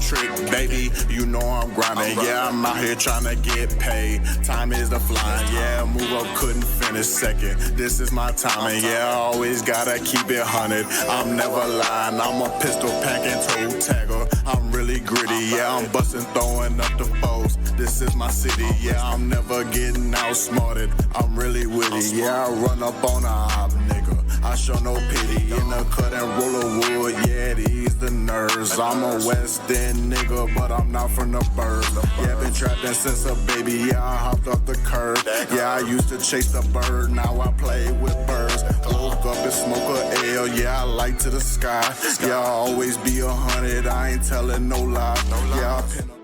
trick, baby. You know I'm grinding. Yeah, I'm out here trying to get paid. Time is the flying. Yeah, move up, couldn't finish second. This is my timing. Yeah, I always gotta keep it 100. I'm never lying. I'm a pistol packing toe tagger. I'm really gritty. Yeah, I'm busting, throwing up the foes. This is my city. Yeah, I'm never getting outsmarted. I'm really witty. Yeah, I run up on a op, nigga. I show no pity. In the cut and roll of wood. Yeah, these the nerves. I'm a West End nigga, but I'm not from the burbs. Yeah, been trapping since a baby. Yeah, I hopped off the curb. Yeah, I used to chase the bird. Now I play with birds. Woke up and smoke a L. Yeah, I light to the sky. Yeah, I always be 100. I ain't telling no lie. Yeah, I pin up.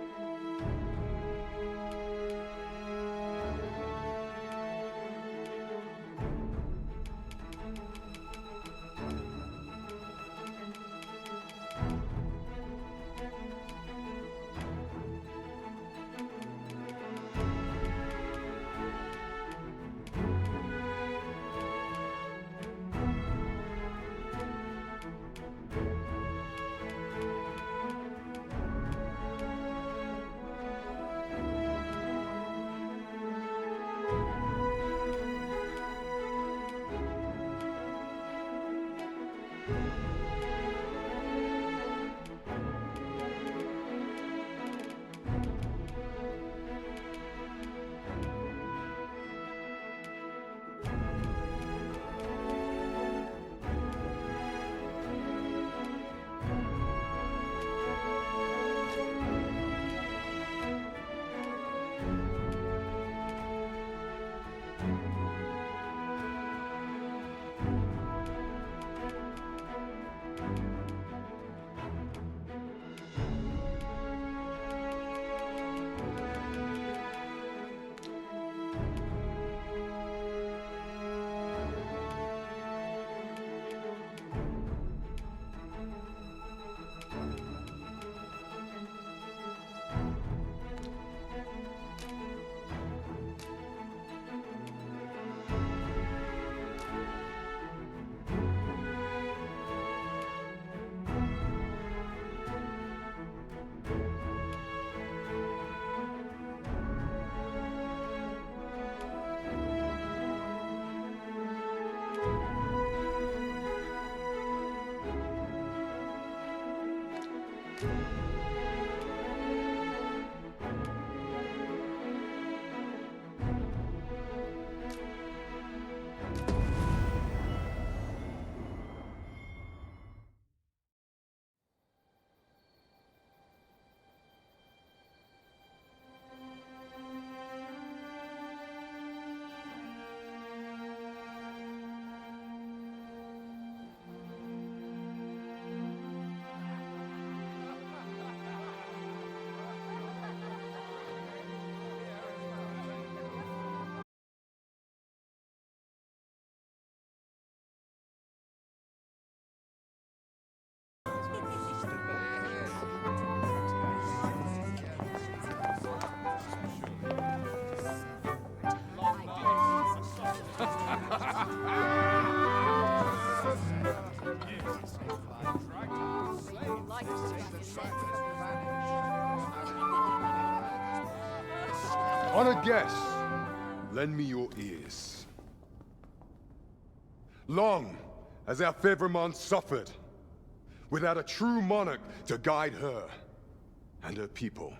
Honored guests, lend me your ears. Long has our Fevrimon suffered, without a true monarch to guide her and her people.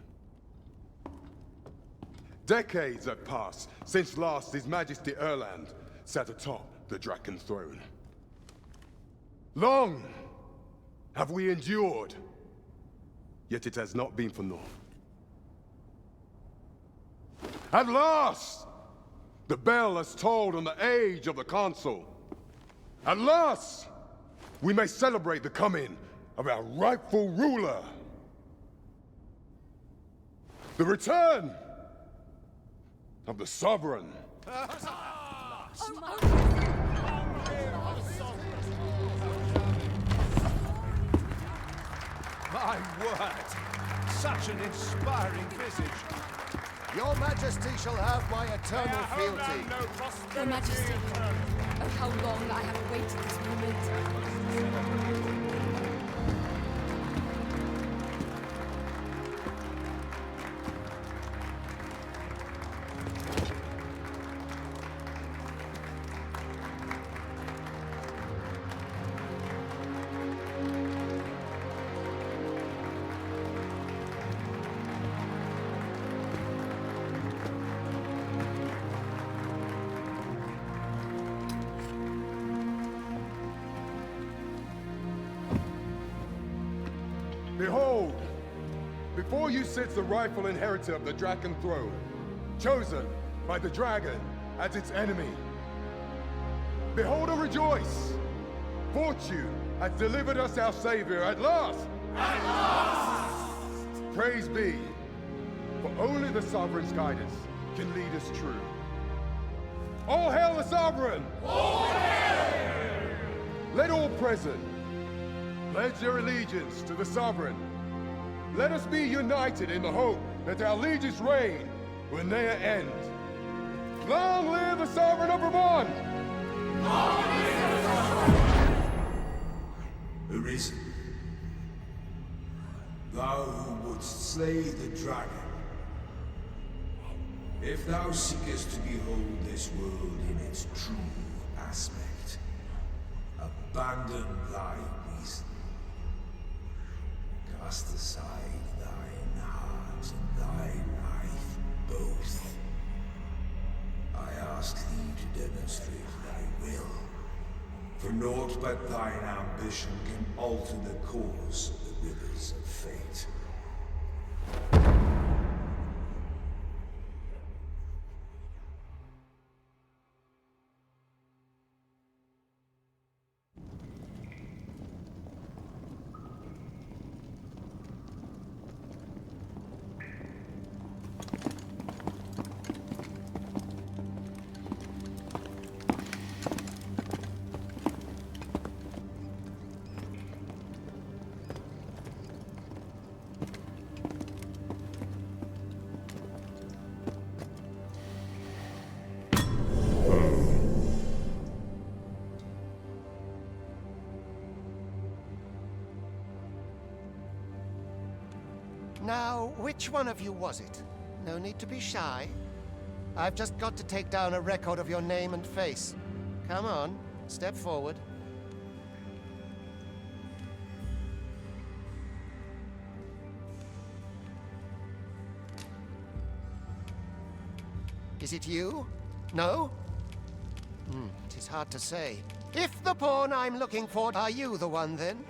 Decades have passed since last His Majesty Erland sat atop the Draken throne. Long have we endured, yet it has not been for naught. At last, the bell has tolled on the age of the Council. At last, we may celebrate the coming of our rightful ruler. The return of the Sovereign. My word! Such an inspiring visage. Your Majesty shall have my eternal fealty. Your Majesty, oh how long I have awaited this moment. Before you sits the rightful inheritor of the Dragon Throne, chosen by the dragon as its enemy. Behold and rejoice! Fortune has delivered us our savior at last! At last! Praise be, for only the sovereign's guidance can lead us true. All hail the sovereign! All hail! Let all present pledge their allegiance to the sovereign. Let us be united in the hope that our liege's reign will ne'er end. Long live the sovereign of Vermont! Long live the sovereign! Arisen, thou who wouldst slay the dragon, if thou seekest to behold this world in its true aspect, abandon thy reason. Cast aside thine heart and thy life both. I ask thee to demonstrate thy will, for naught but thine ambition can alter the course of the rivers of fate. Now, which one of you was it? No need to be shy. I've just got to take down a record of your name and face. Come on, step forward. Is it you? No? It is hard to say. If the pawn I'm looking for, are you the one then?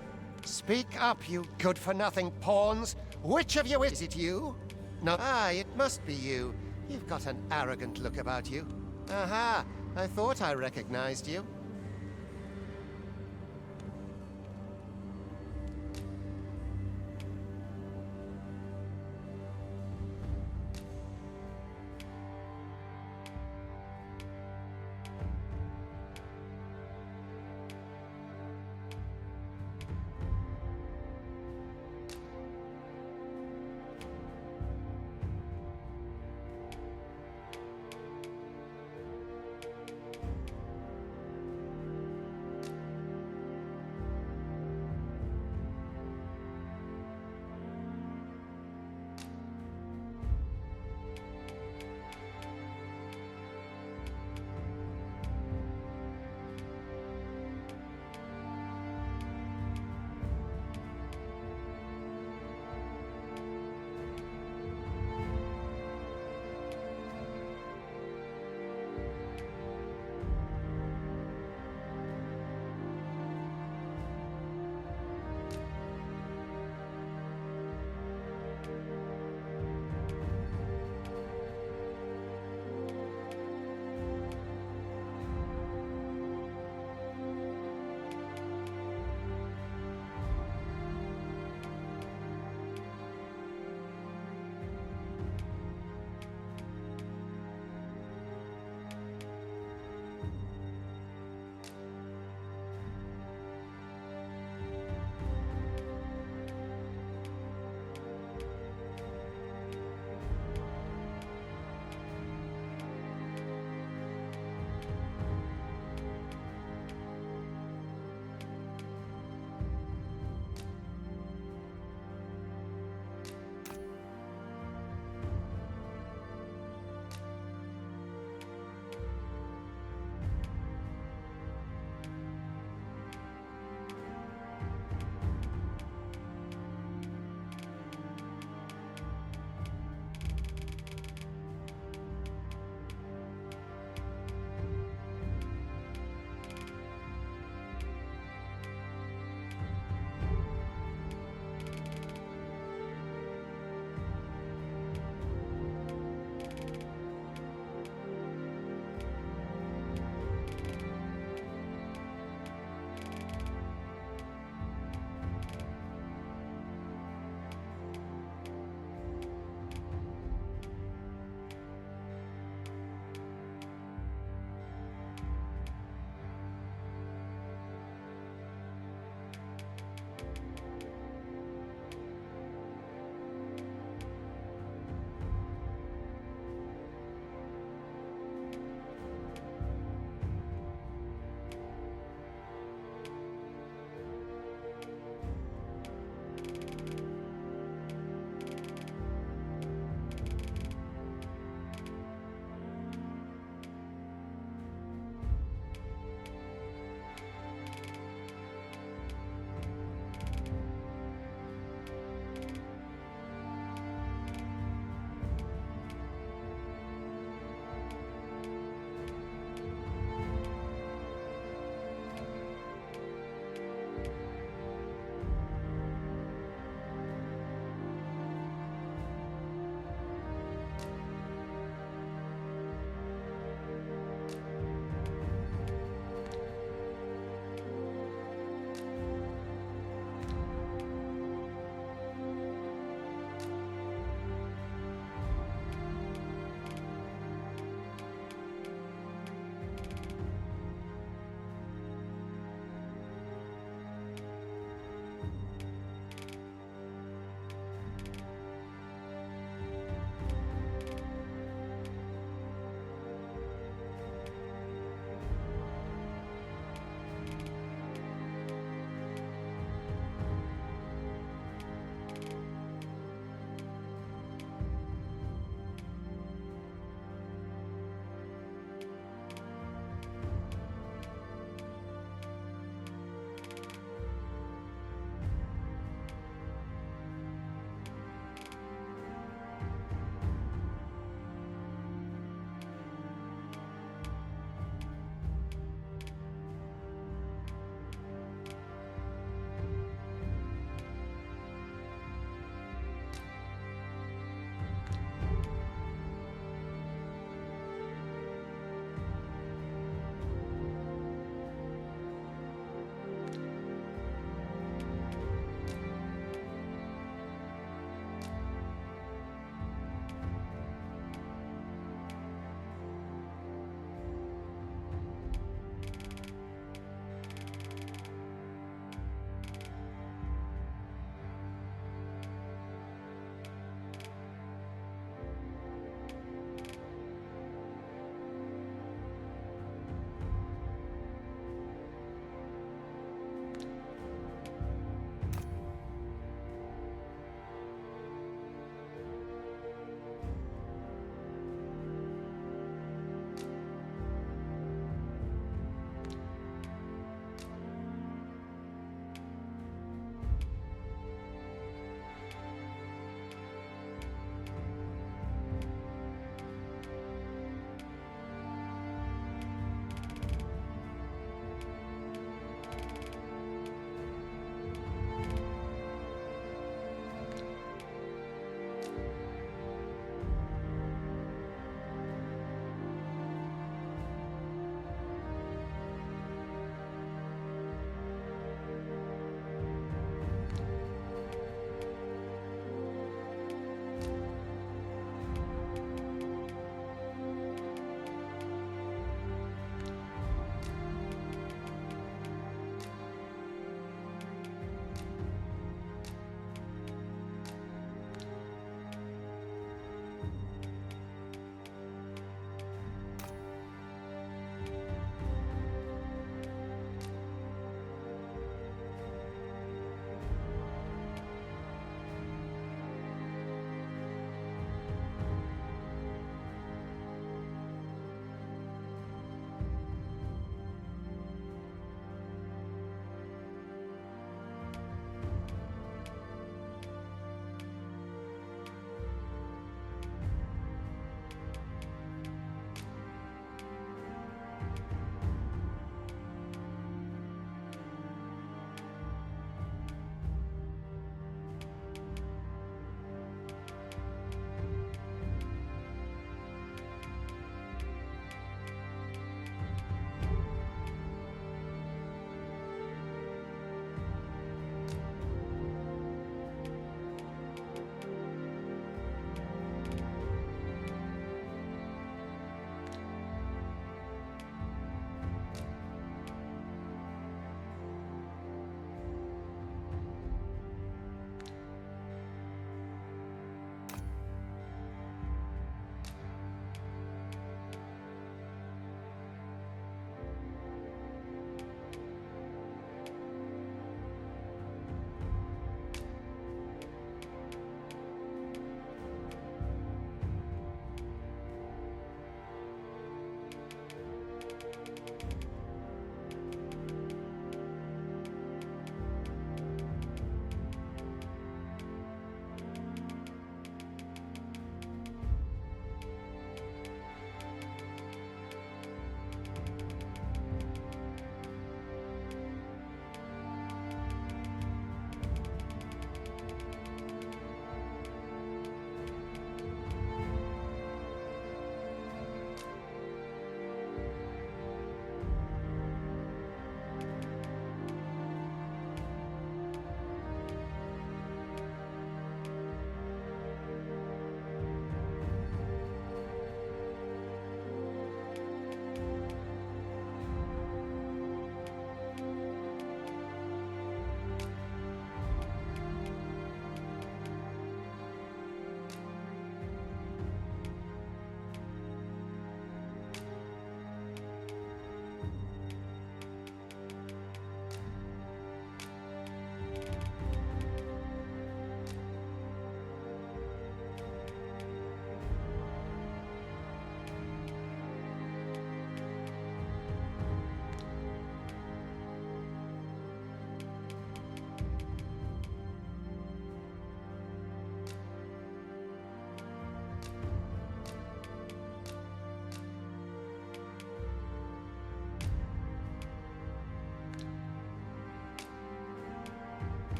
Speak up, you good-for-nothing pawns. Which of you is it you? No. Ah, it must be you. You've got an arrogant look about you. Aha, I thought I recognized you.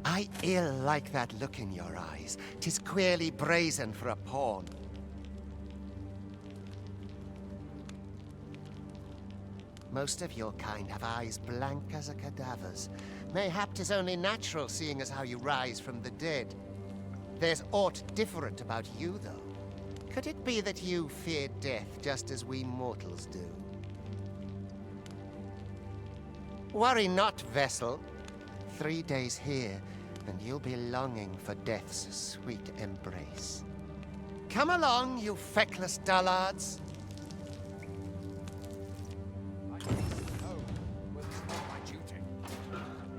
I ill like that look in your eyes. 'Tis queerly brazen for a pawn. Most of your kind have eyes blank as a cadaver's. Mayhap 'tis only natural, seeing as how you rise from the dead. There's aught different about you, though. Could it be that you fear death just as we mortals do? Worry not, vessel. 3 days here, and you'll be longing for death's sweet embrace. Come along, you feckless dullards.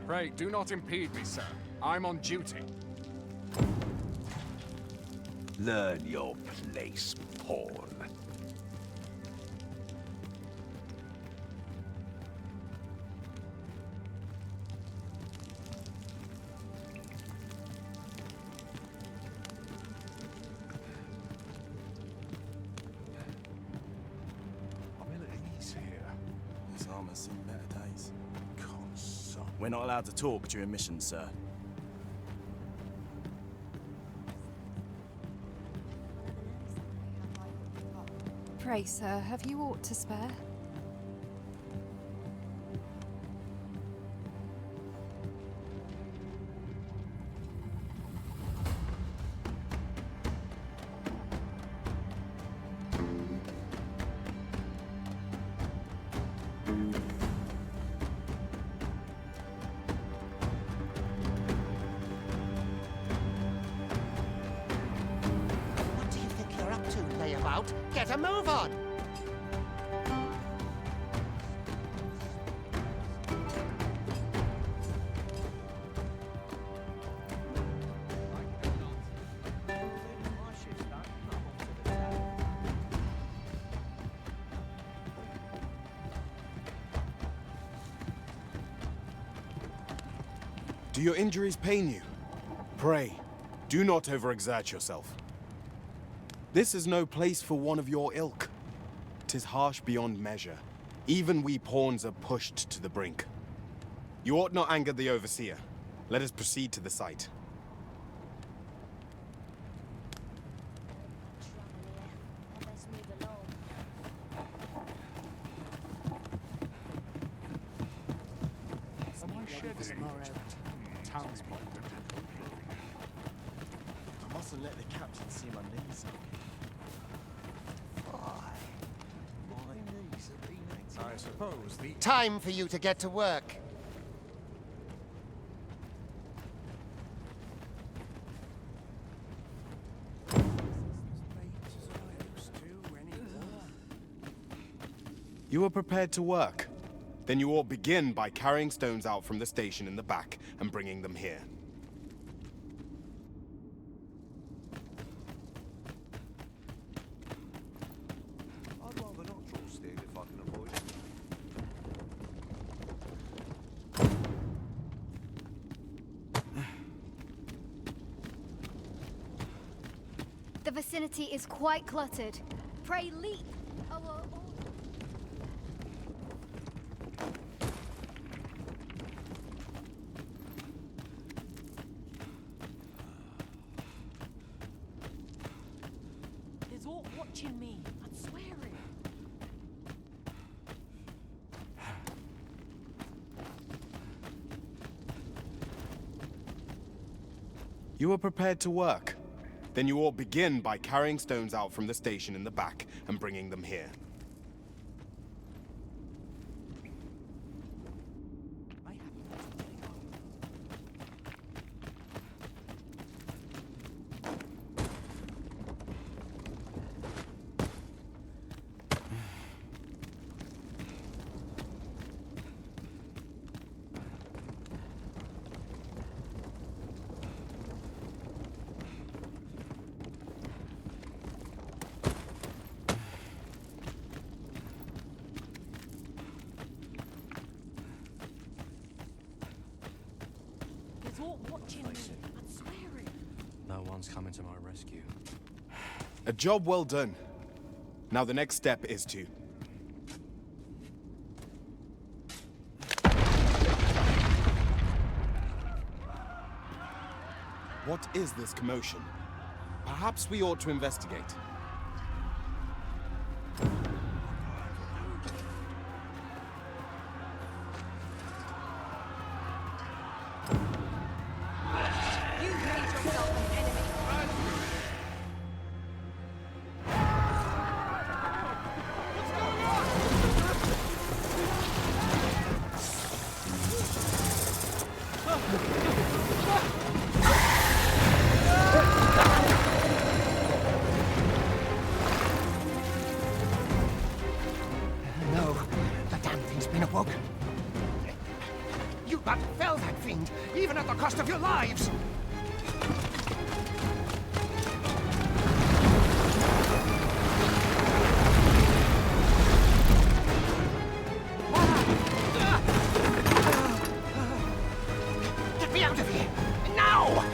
Pray, do not impede me, sir. I'm on duty. Learn your place, pawn. This armor's seen better days. We're not allowed to talk during missions, sir. Pray, sir, have you aught to spare? What do you think you're up to, layabout? Get a move on! Do your injuries pain you? Pray, do not overexert yourself. This is no place for one of your ilk. 'Tis harsh beyond measure. Even we pawns are pushed to the brink. You ought not anger the overseer. Let us proceed to the site. I mustn't let the captain see my knees. My knees have been I suppose the... Time for you to get to work. You are prepared to work. Then you ought begin by carrying stones out from the station in the back and bringing them here. I'd rather not draw steel if I can avoid it. The vicinity is quite cluttered. Pray leap. There's aught watching me. I'm swearing. You are prepared to work. Then you ought begin by carrying stones out from the station in the back and bringing them here. There's all watching me. I'm swearing. No one's coming to my rescue. A job well done. Now the next step is to... What is this commotion? Perhaps we ought to investigate. You've made yourself an enemy. No, the damn thing's been awoken. You but fell that fiend, even at the cost of your lives! Get me out of here! Now!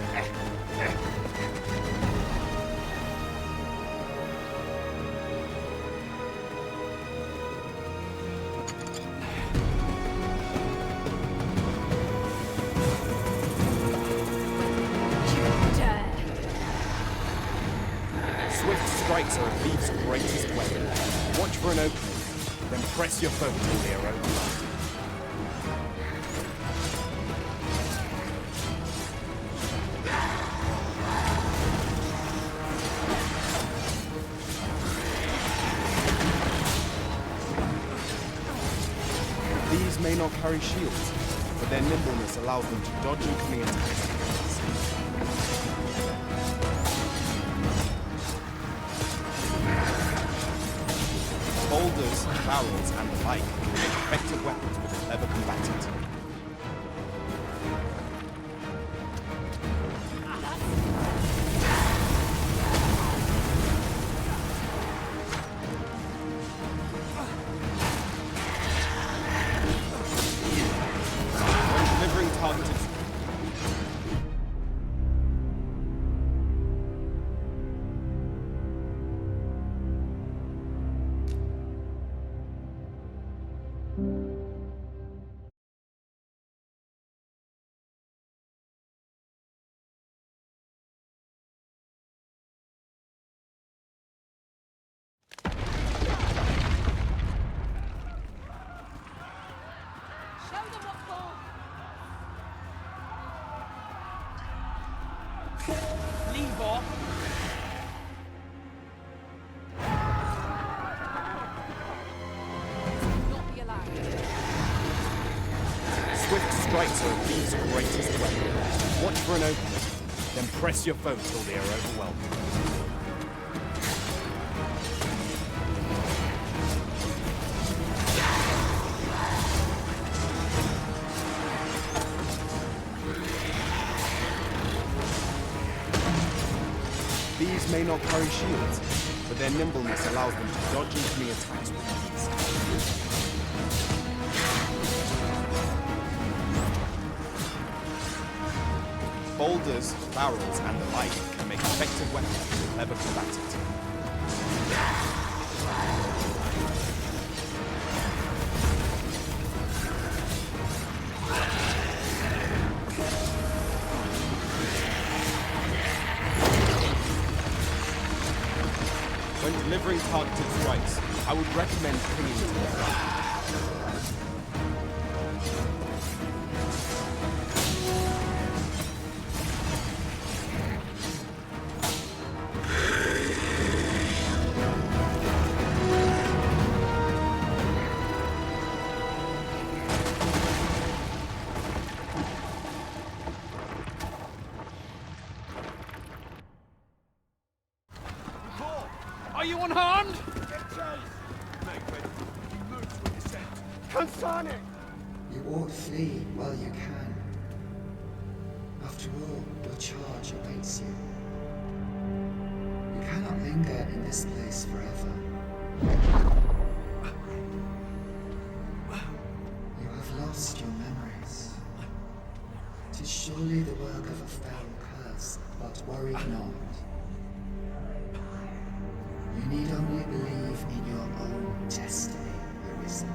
Swift strikes are a thief's greatest weapon. Watch for an opening, then press your foe till they are overwhelmed. These may not carry shields, but their nimbleness allows them to dodge incoming attacks. Boulders, barrels, and the like can make effective weapons with a clever combatant. When delivering targeted... Show them what's for. Leave off! Not be allowed. Swift strikes are a thief's greatest weapon. Watch for an opening, then press your foe till they are overwhelmed. These may not carry shields, but their nimbleness allows them to dodge incoming attacks with ease. Boulders, barrels, and the like can make effective weapons with a clever combatant. When delivering targeted strikes, I would recommend clinging to the front. one harmed? Get chase! Make ready. Move to a descent. Consane! You ought flee while you can. After all, your charge awaits you. You cannot linger in this place forever. You have lost your memories. 'Tis surely the work of a fell curse, but worry not. You need only believe in your own destiny, Arisen.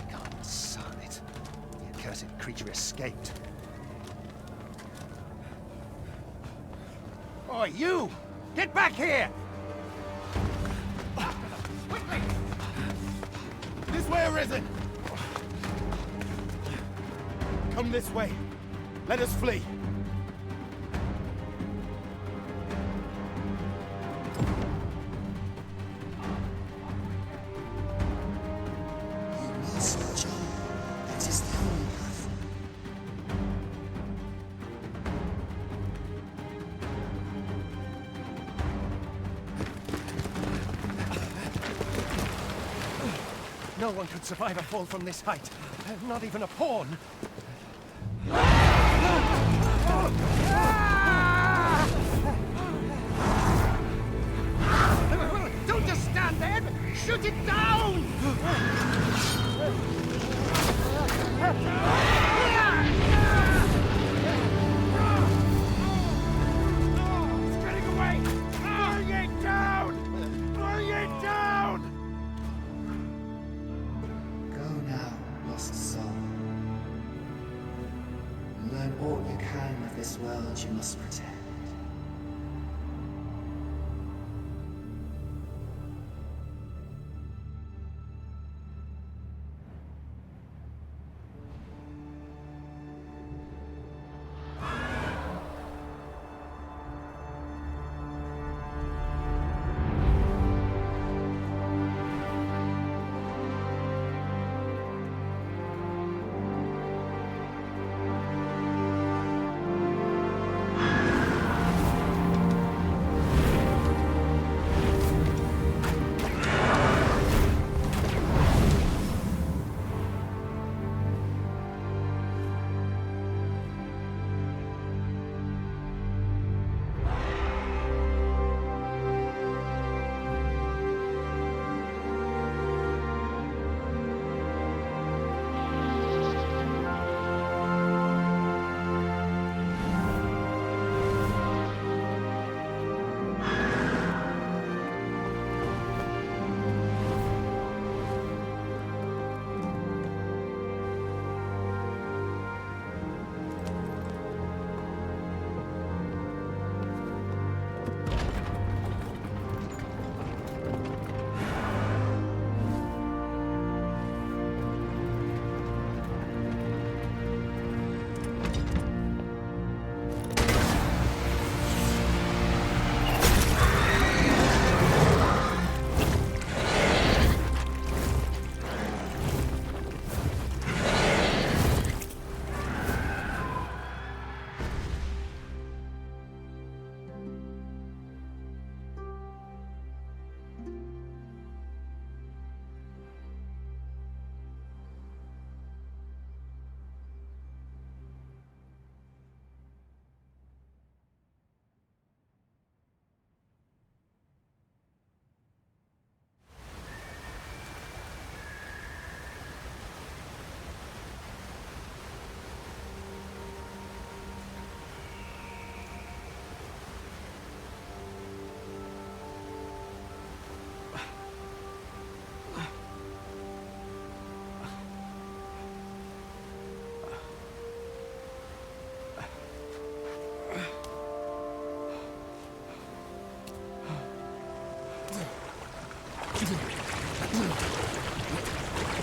Consane it. The accursed creature escaped. Oi, you! Get back here! Quickly! This way, Arisen! Come this way. Let us flee. You must jump. That is the only path. No one could survive a fall from this height. Not even a pawn. Don't just stand there! Shoot it down! It's getting away! Bring it down! Bring it down! Go now, lost soul. Learn all you can of this world you must protect.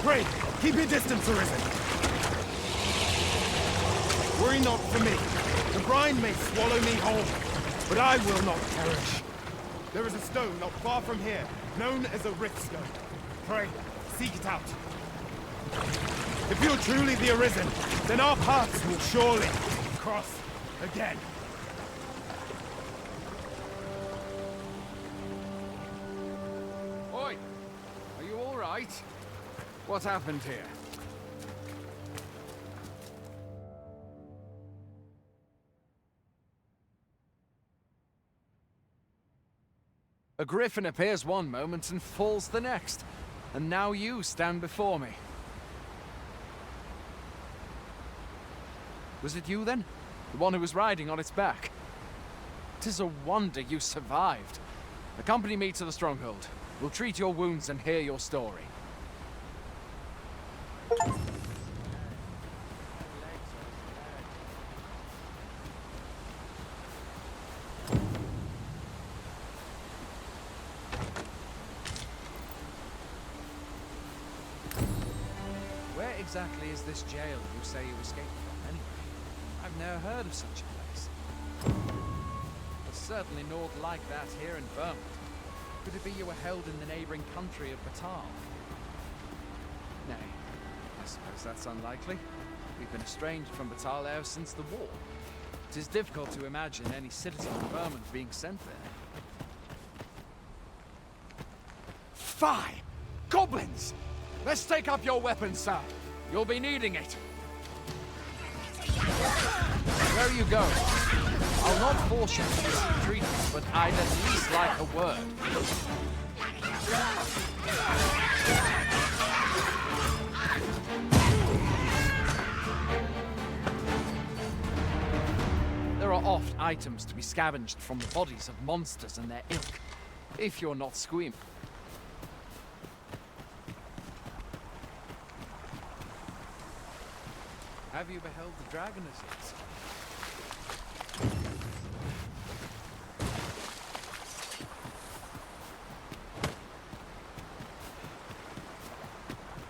Pray, keep your distance, Arisen. Worry not for me. The brine may swallow me whole, but I will not perish. There is a stone not far from here, known as a rift stone. Pray, seek it out. If you're truly the Arisen, then our paths will surely cross again. Oi! Are you all right? What happened here? A griffin appears one moment and falls the next. And now you stand before me. Was it you then? The one who was riding on its back? 'Tis a wonder you survived. Accompany me to the stronghold. We'll treat your wounds and hear your story. Where exactly is this jail you say you escaped from, anyway? I've never heard of such a place. There's certainly naught like that here in Vermont. Could it be you were held in the neighboring country of Batal? Nay, I suppose that's unlikely. We've been estranged from Batal ever since the war. It is difficult to imagine any citizen of Vermont being sent there. Fie! Goblins! Let's take up your weapons, sir. You'll be needing it. Where are you going? I'll not force you to receive treatment, but I'd at least like a word. There are oft items to be scavenged from the bodies of monsters and their ilk, if you're not squeaming. Have you beheld the dragon as yet?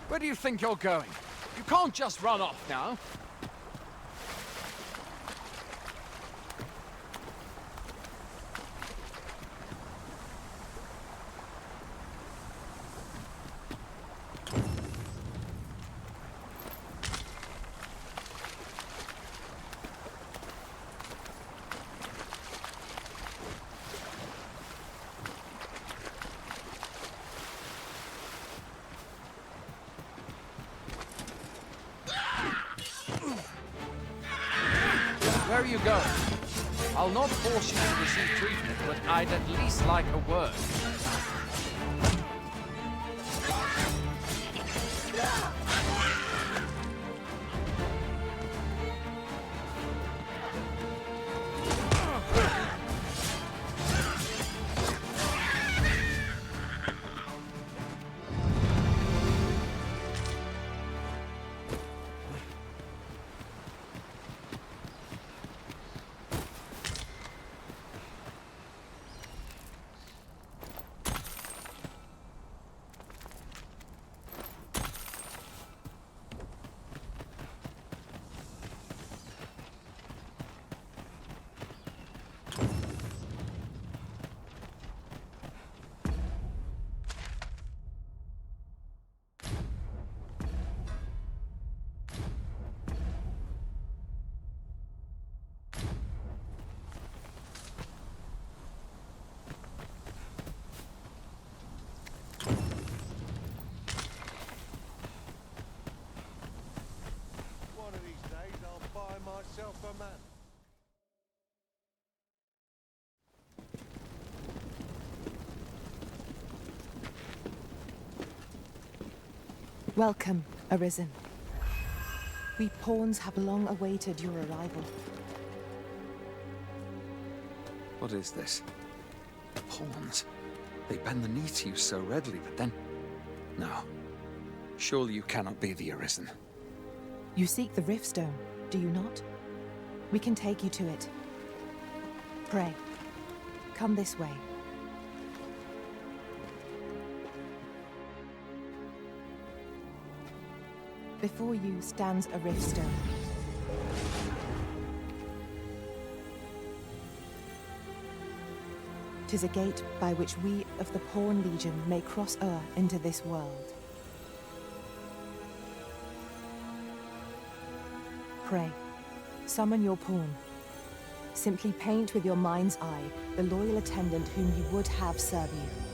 Where do you think you're going? You can't just run off now. Where are you going? I'll not force you to receive treatment, but I'd at least like a word. Myself a man. Welcome, Arisen. We pawns have long awaited your arrival. What is this? Pawns? They bend the knee to you so readily, but then... No. Surely you cannot be the Arisen. You seek the Riftstone, do you not? We can take you to it. Pray, come this way. Before you stands a Riftstone. Tis a gate by which we of the Pawn Legion may cross o'er into this world. Pray. Summon your pawn. Simply paint with your mind's eye the loyal attendant whom you would have serve you.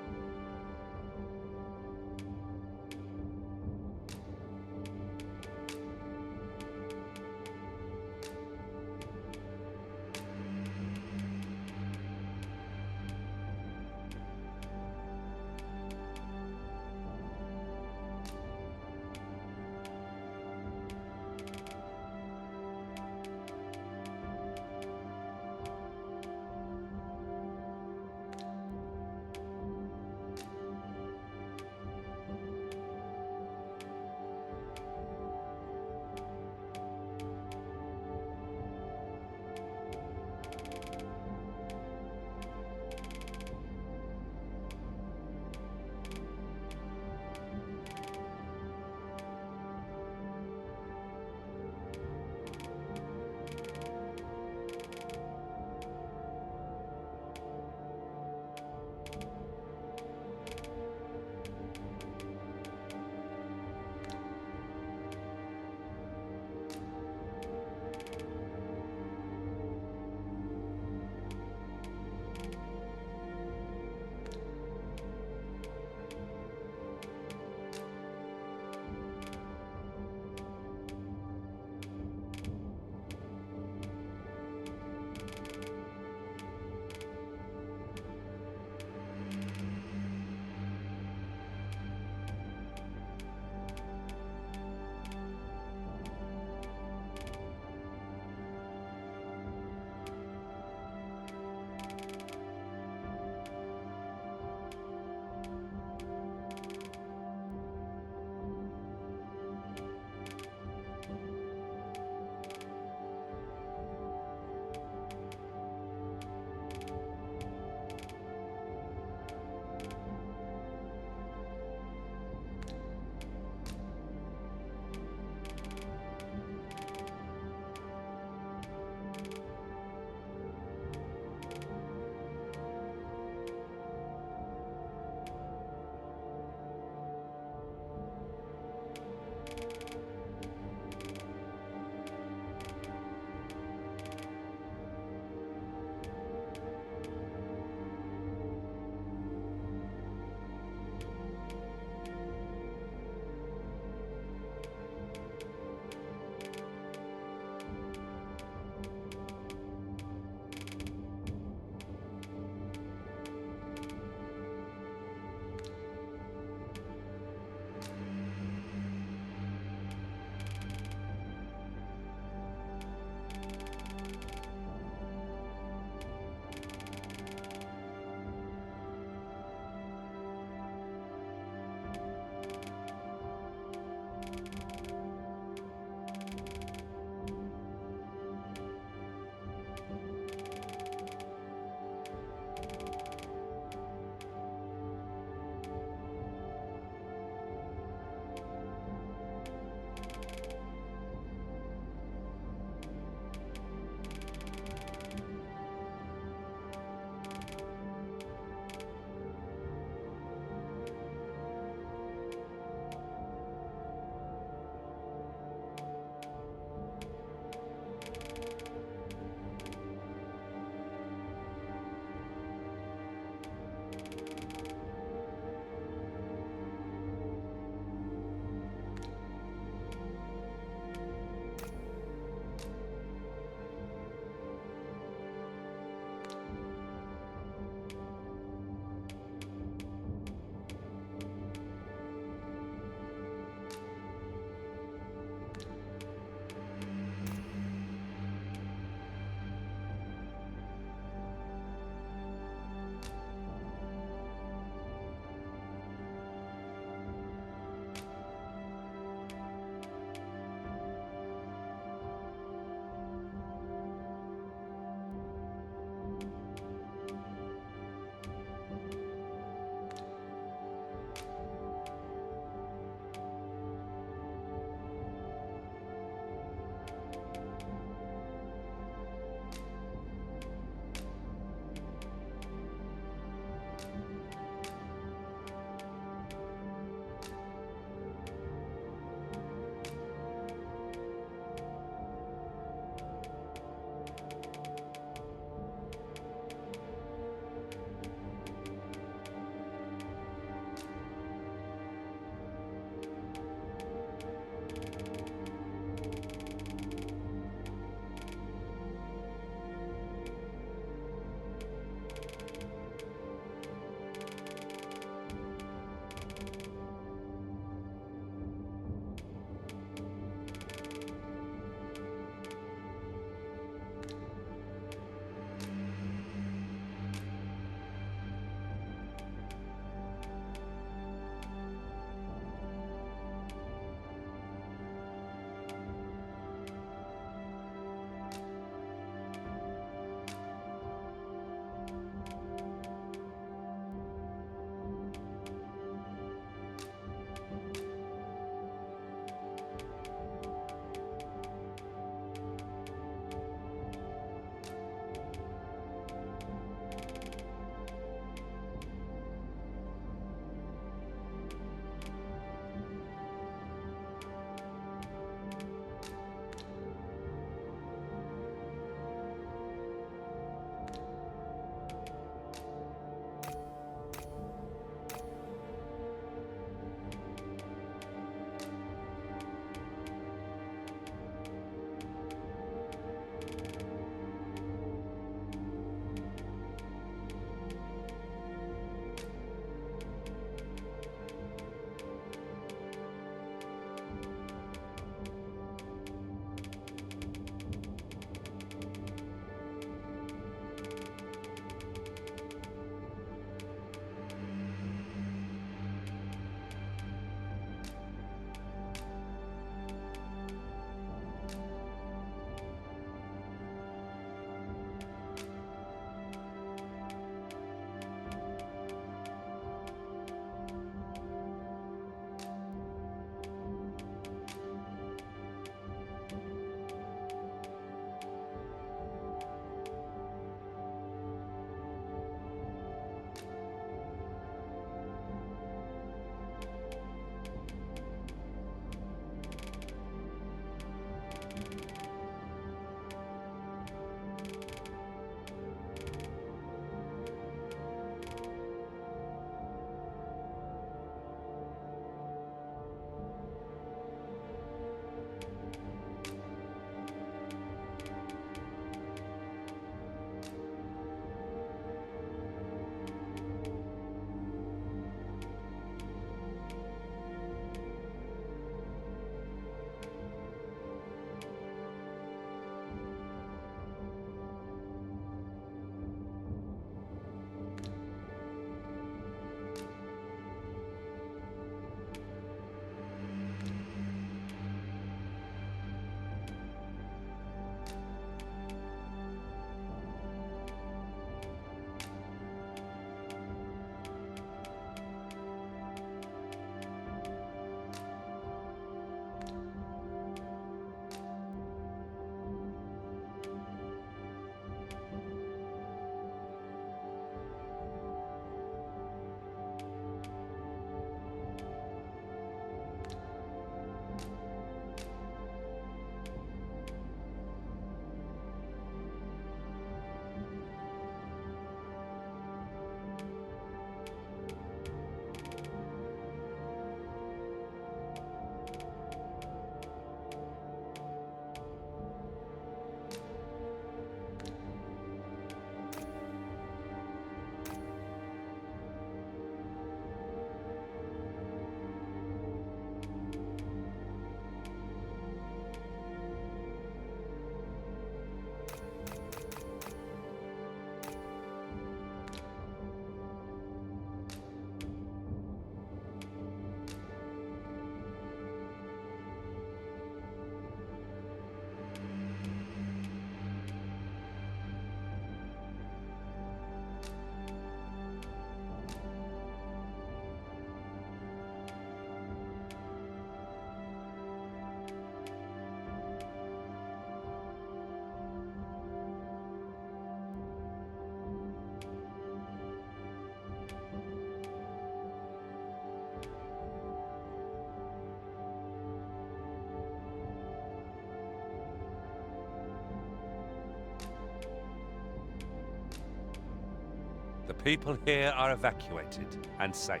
The people here are evacuated and safe.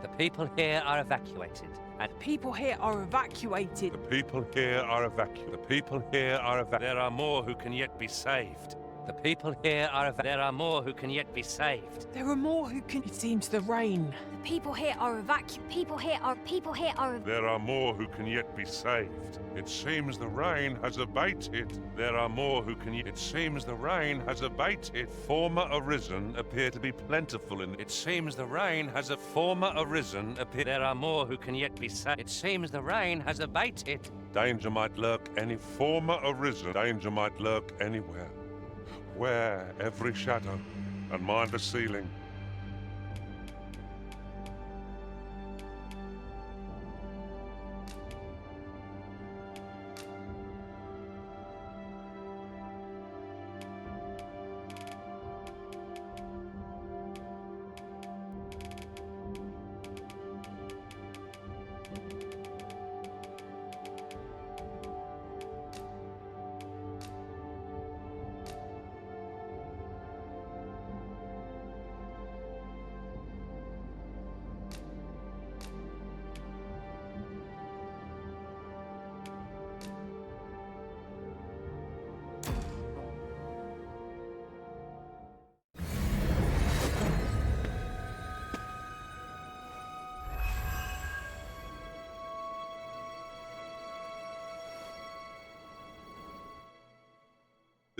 The people here are evacuated and People here are evacuated. the people here are evacuated. The people here are evacuated. There are more who can yet be saved. The people here are There are more who can yet be saved. There are more who can. It seems the rain. The people here are People here are. There are more who can yet be saved. It seems the rain has abated. There are more who can yet. It seems the rain has abated. Former arisen appear to be plentiful in. It seems the rain has a former arisen appear. There are more who can yet be saved. It seems the rain has abated. Danger might lurk any former arisen. Danger might lurk anywhere. Wear every shadow and mind the ceiling.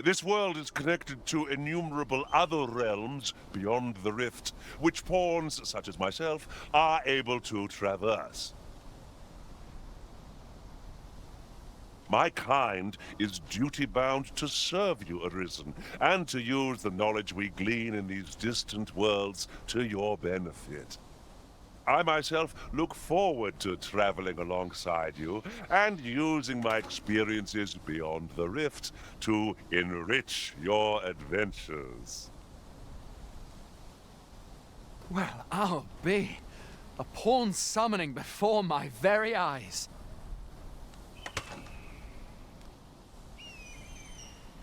This world is connected to innumerable other realms beyond the rift, which pawns, such as myself, are able to traverse. My kind is duty-bound to serve you, Arisen, and to use the knowledge we glean in these distant worlds to your benefit. I myself look forward to traveling alongside you and using my experiences beyond the rift to enrich your adventures. Well, I'll be. A pawn summoning before my very eyes.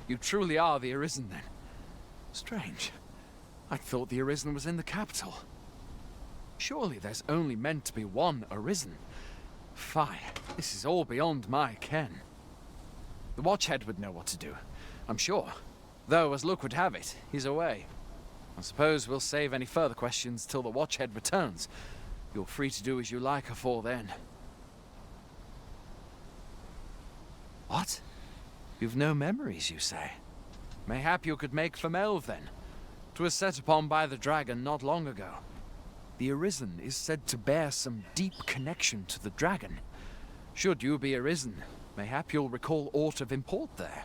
You truly are the Arisen, then? Strange. I thought the Arisen was in the capital. Surely there's only meant to be one Arisen. Fie, this is all beyond my ken. The Watchhead would know what to do, I'm sure. Though, as luck would have it, he's away. I suppose we'll save any further questions till the Watchhead returns. You're free to do as you like afore then. What? You've no memories, you say? Mayhap you could make for Melve, then. 'Twas set upon by the dragon not long ago. The Arisen is said to bear some deep connection to the dragon. Should you be Arisen, mayhap you'll recall aught of import there.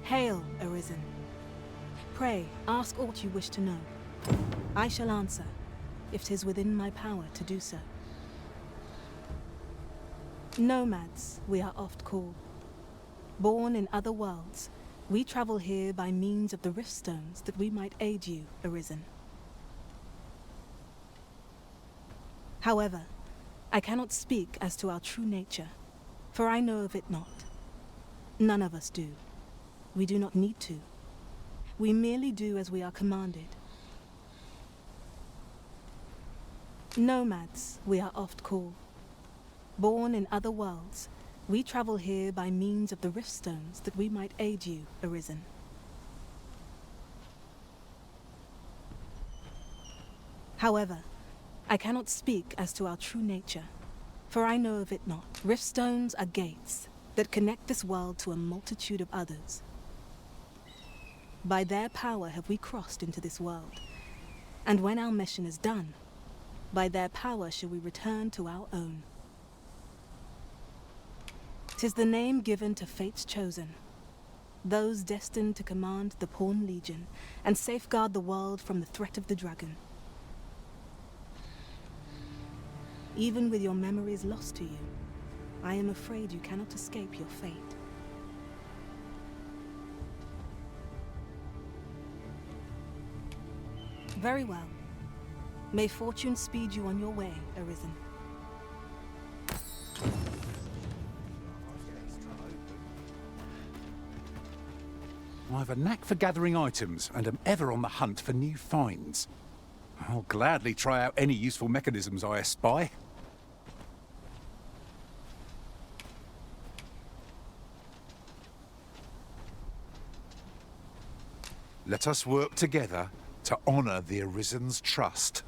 Hail, Arisen. Pray, ask aught you wish to know. I shall answer, if 'tis within my power to do so. Nomads, we are oft called. Born in other worlds, we travel here by means of the rift stones that we might aid you, Arisen. However, I cannot speak as to our true nature, for I know of it not. None of us do. We do not need to. We merely do as we are commanded. Nomads, we are oft called. Born in other worlds, we travel here by means of the rift stones that we might aid you, Arisen. However, I cannot speak as to our true nature, for I know of it not. Rift stones are gates that connect this world to a multitude of others. By their power have we crossed into this world, and when our mission is done, by their power shall we return to our own. 'Tis the name given to fate's chosen, those destined to command the Pawn Legion and safeguard the world from the threat of the dragon. even with your memories lost to you, I am afraid you cannot escape your fate. Very well. May fortune speed you on your way, Arisen. I have a knack for gathering items and am ever on the hunt for new finds. I'll gladly try out any useful mechanisms I espy. Let us work together to honor the Arisen's trust.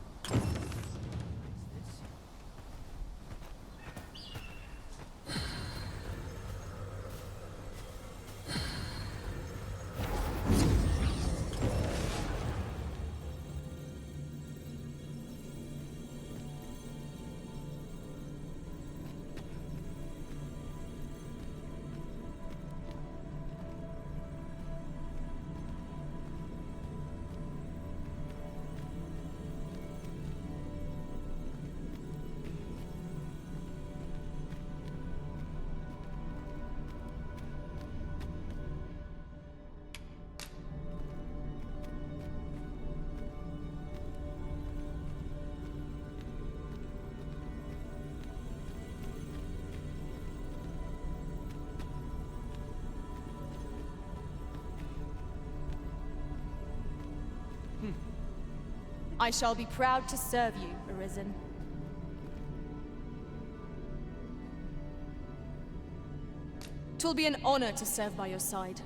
I shall be proud to serve you, Arisen. Twill be an honor to serve by your side.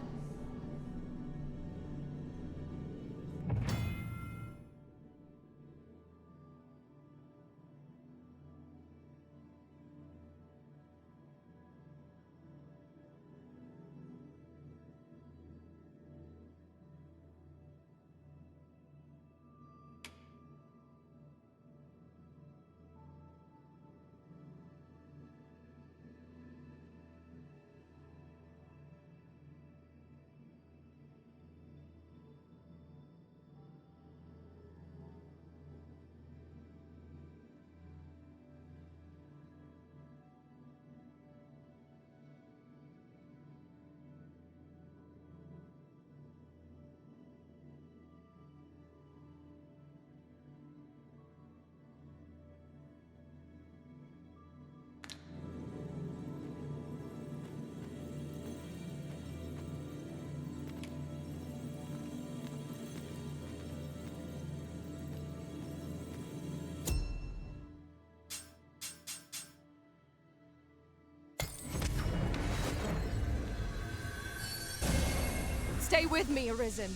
Stay with me, Arisen.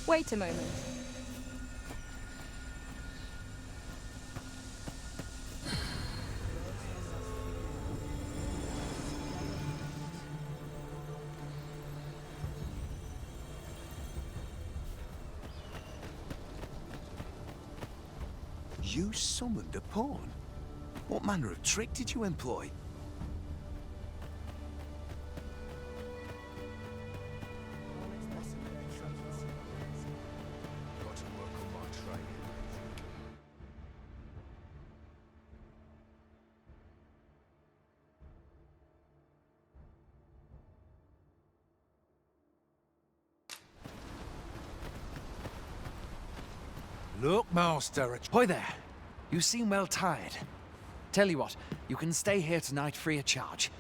Wait a moment. You summoned a pawn? What manner of trick did you employ? Look, Master. Hi there. You seem well tired. Tell you what, you can stay here tonight free of charge.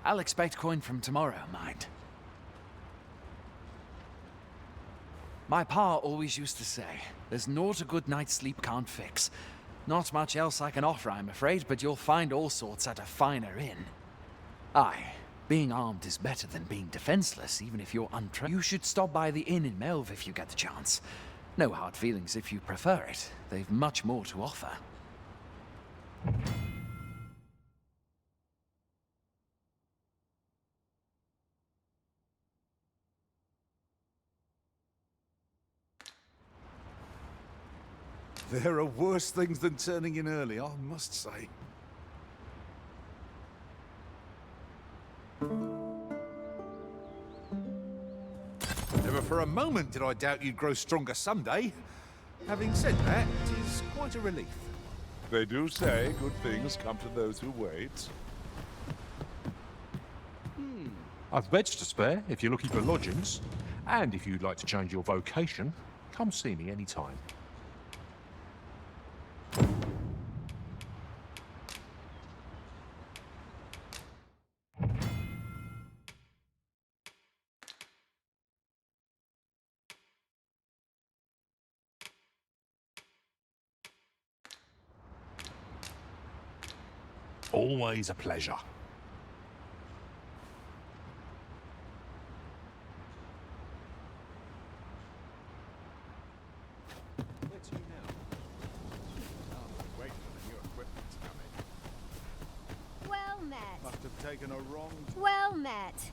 I'll expect coin from tomorrow, mind. My pa always used to say, there's naught a good night's sleep can't fix. Not much else I can offer, I'm afraid, but you'll find all sorts at a finer inn. Aye, being armed is better than being defenseless, even if you're untrained. You should stop by the inn in Melve if you get the chance. No hard feelings if you prefer it. They've much more to offer. There are worse things than turning in early, I must say. Never for a moment did I doubt you'd grow stronger someday. Having said that, it is quite a relief. They do say good things come to those who wait. I've beds to spare if you're looking for lodgings. And if you'd like to change your vocation, come see me anytime. Always a pleasure. Where to now? Wait for the new equipment to come in. Well met. Must have taken a wrong... Well met.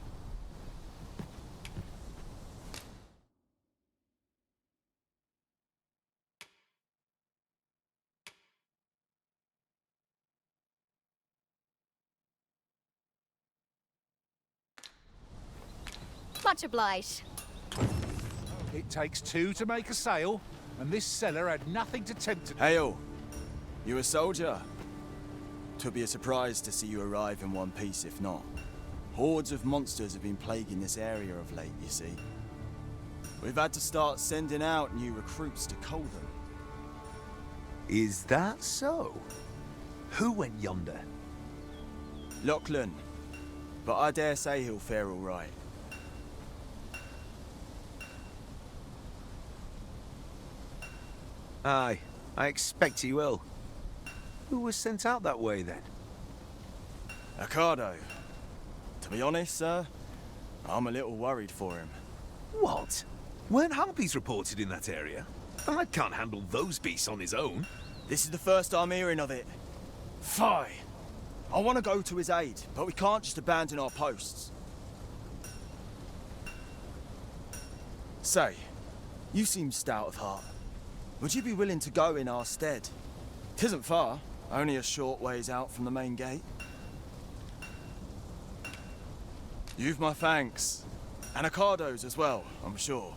Much obliged. It takes two to make a sale, and this cellar had nothing to tempt it. Hail! You a soldier? 'Twould be a surprise to see you arrive in one piece, if not. Hordes of monsters have been plaguing this area of late, you see. We've had to start sending out new recruits to cull them. Is that so? Who went yonder? Lachlan. But I dare say he'll fare all right. Aye, I expect he will. Who was sent out that way, then? Ricardo. To be honest, sir, I'm a little worried for him. What? Weren't harpies reported in that area? I can't handle those beasts on his own. This is the first I'm hearing of it. Fie! I want to go to his aid, but we can't just abandon our posts. Say, you seem stout of heart. Would you be willing to go in our stead? 'Tisn't far, only a short ways out from the main gate. You've my thanks. And Ricardo's as well, I'm sure.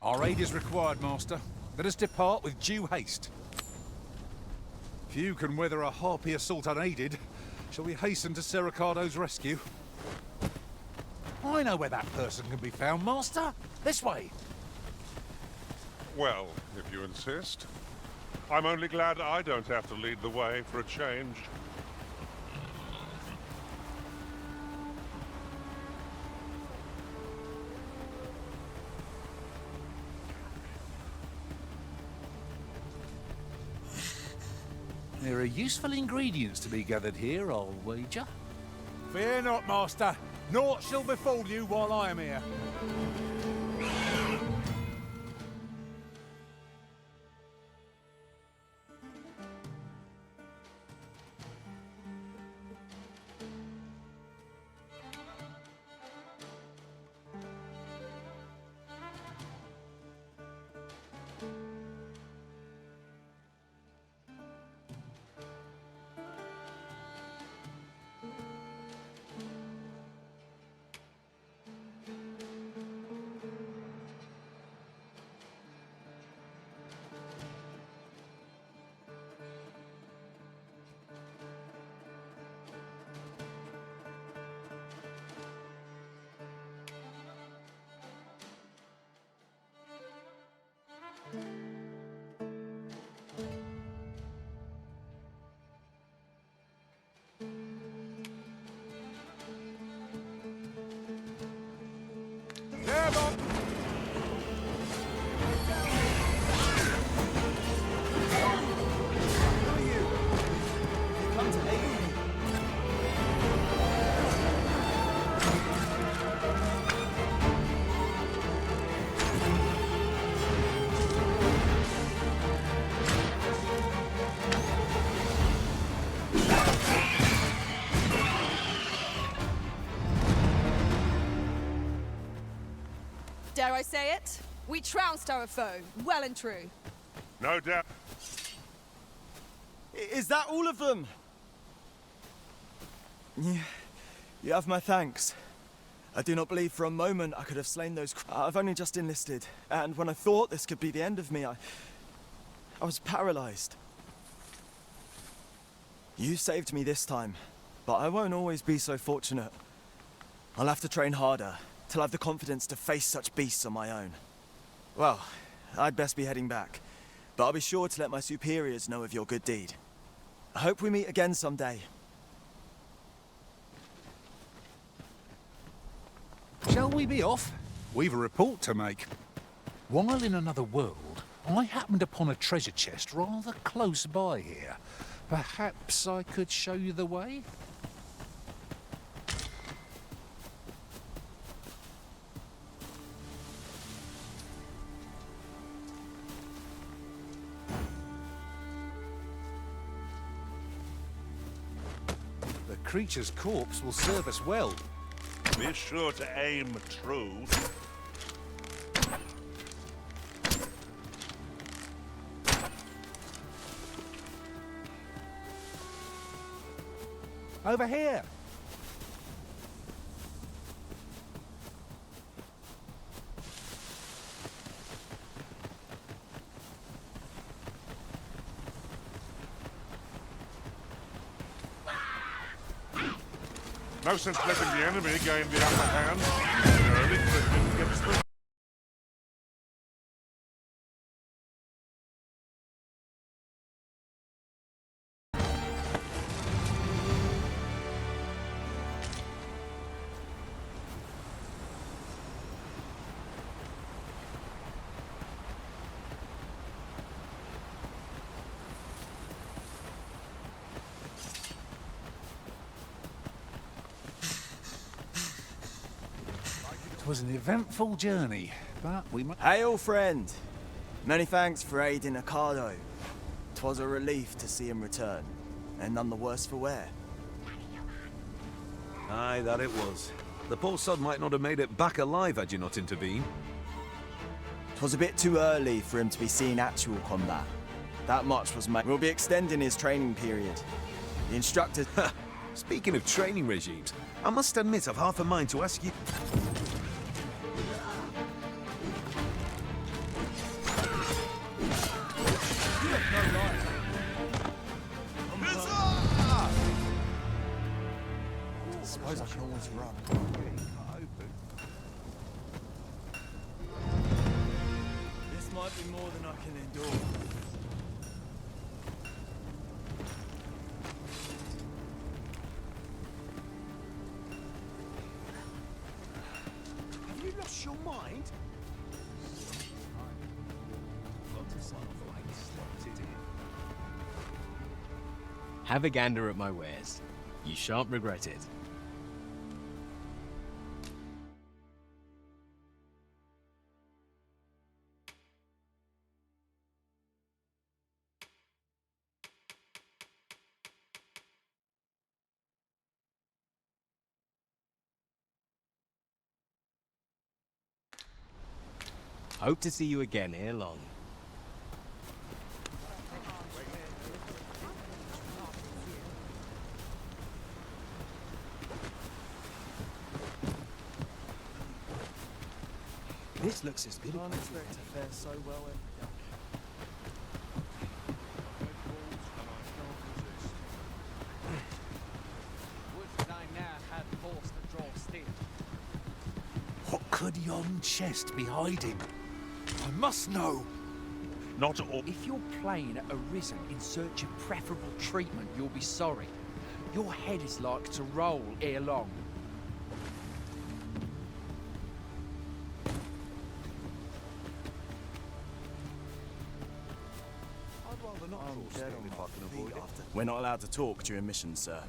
Our aid is required, Master. Let us depart with due haste. Few can weather a harpy assault unaided. Shall we hasten to Sir Ricardo's rescue? I know where that person can be found, Master. This way. Well, if you insist. I'm only glad I don't have to lead the way for a change. There are useful ingredients to be gathered here, I'll wager. Fear not, Master. Naught shall befall you while I am here. Dare I say it? We trounced our foe, well and true. No doubt. Is that all of them? You have my thanks. I do not believe for a moment I could have slain those. I've only just enlisted, and when I thought this could be the end of me, I was paralyzed. You saved me this time, but I won't always be so fortunate. I'll have to train harder, till I've the confidence to face such beasts on my own. Well, I'd best be heading back, but I'll be sure to let my superiors know of your good deed. I hope we meet again someday. Shall we be off? We've a report to make. While in another world, I happened upon a treasure chest rather close by here. Perhaps I could show you the way? The creature's corpse will serve us well. Be sure to aim true. Over here. No sense letting the enemy gain the upper hand. Early Christian gets the... It was an eventful journey, but we must... Hail, friend! Many thanks for aiding Ocado. 'Twas a relief to see him return, and none the worse for wear. Aye, that it was. The poor sod might not have made it back alive had you not intervened. 'Twas a bit too early for him to be seeing actual combat. That much was made. We'll be extending his training period. The instructor... Speaking of training regimes, I must admit I've half a mind to ask you... Suppose I can always run. This might be more than I can endure. Have you lost your mind? Have a gander at my wares. You shan't regret it. Hope to see you again ere long. This looks as good. I can't expect to fare so well every day. Would I now had forced to draw steel. What could yon chest be hiding? I must know. Not all... If your plane arisen in search of preferable treatment, you'll be sorry. Your head is like to roll ere long. We're not allowed to talk during missions, sir.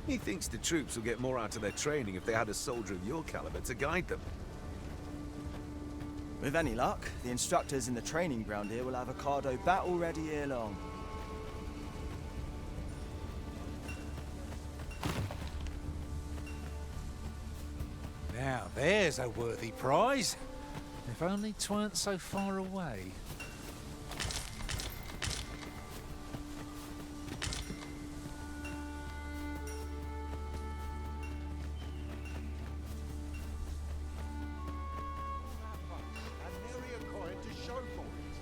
He thinks the troops will get more out of their training if they had a soldier of your caliber to guide them. With any luck, the instructors in the training ground here will have a Cardo battle ready ere long. Now, there's a worthy prize. If only 'tweren't so far away. And nary a coin to show for it.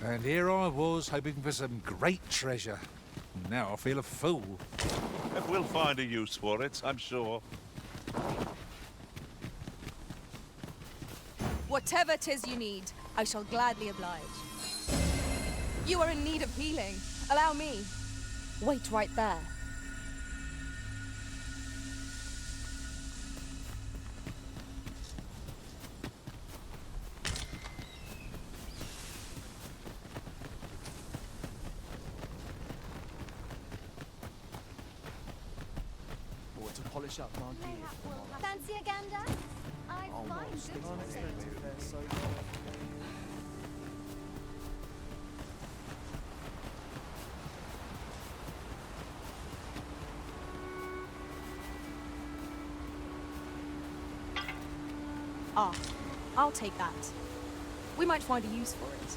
And here I was, hoping for some great treasure. Now I feel a fool. We'll find a use for it, I'm sure. Whatever 'tis you need, I shall gladly oblige. You are in need of healing. Allow me. Wait right there. Or to polish up my gear. Fancy a gander? I find good taste. Ah, I'll take that. We might find a use for it.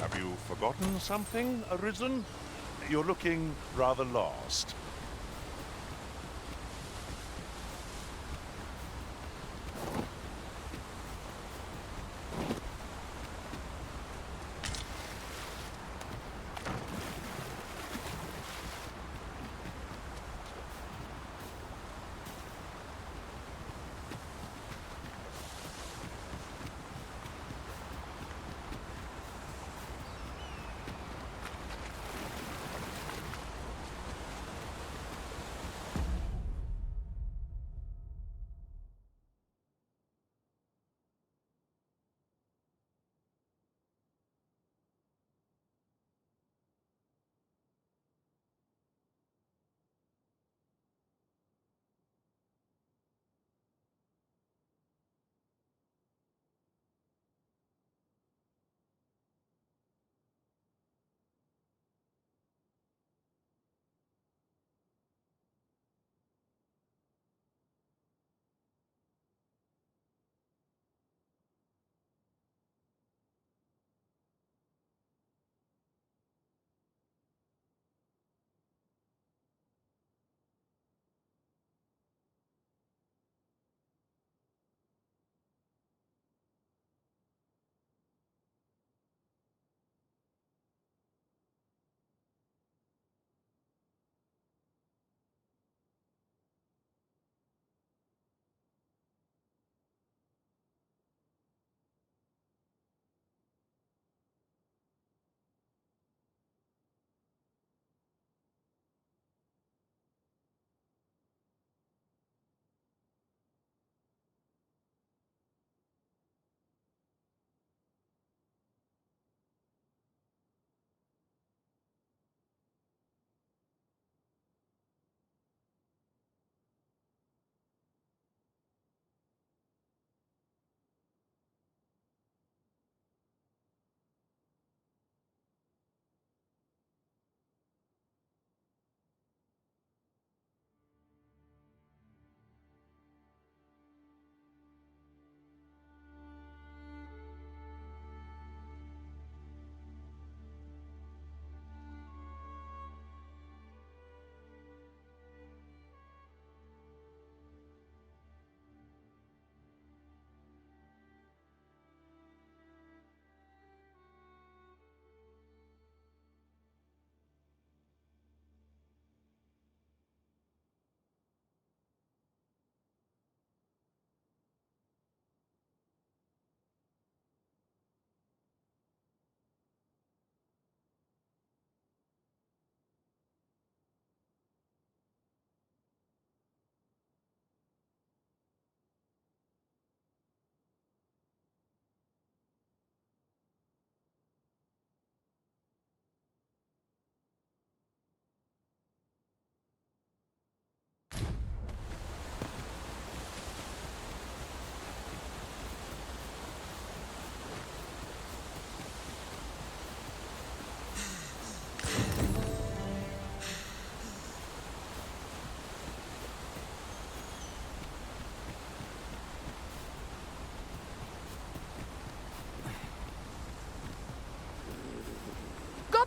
Have you forgotten something, Arisen? You're looking rather lost.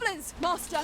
Pillars, Master!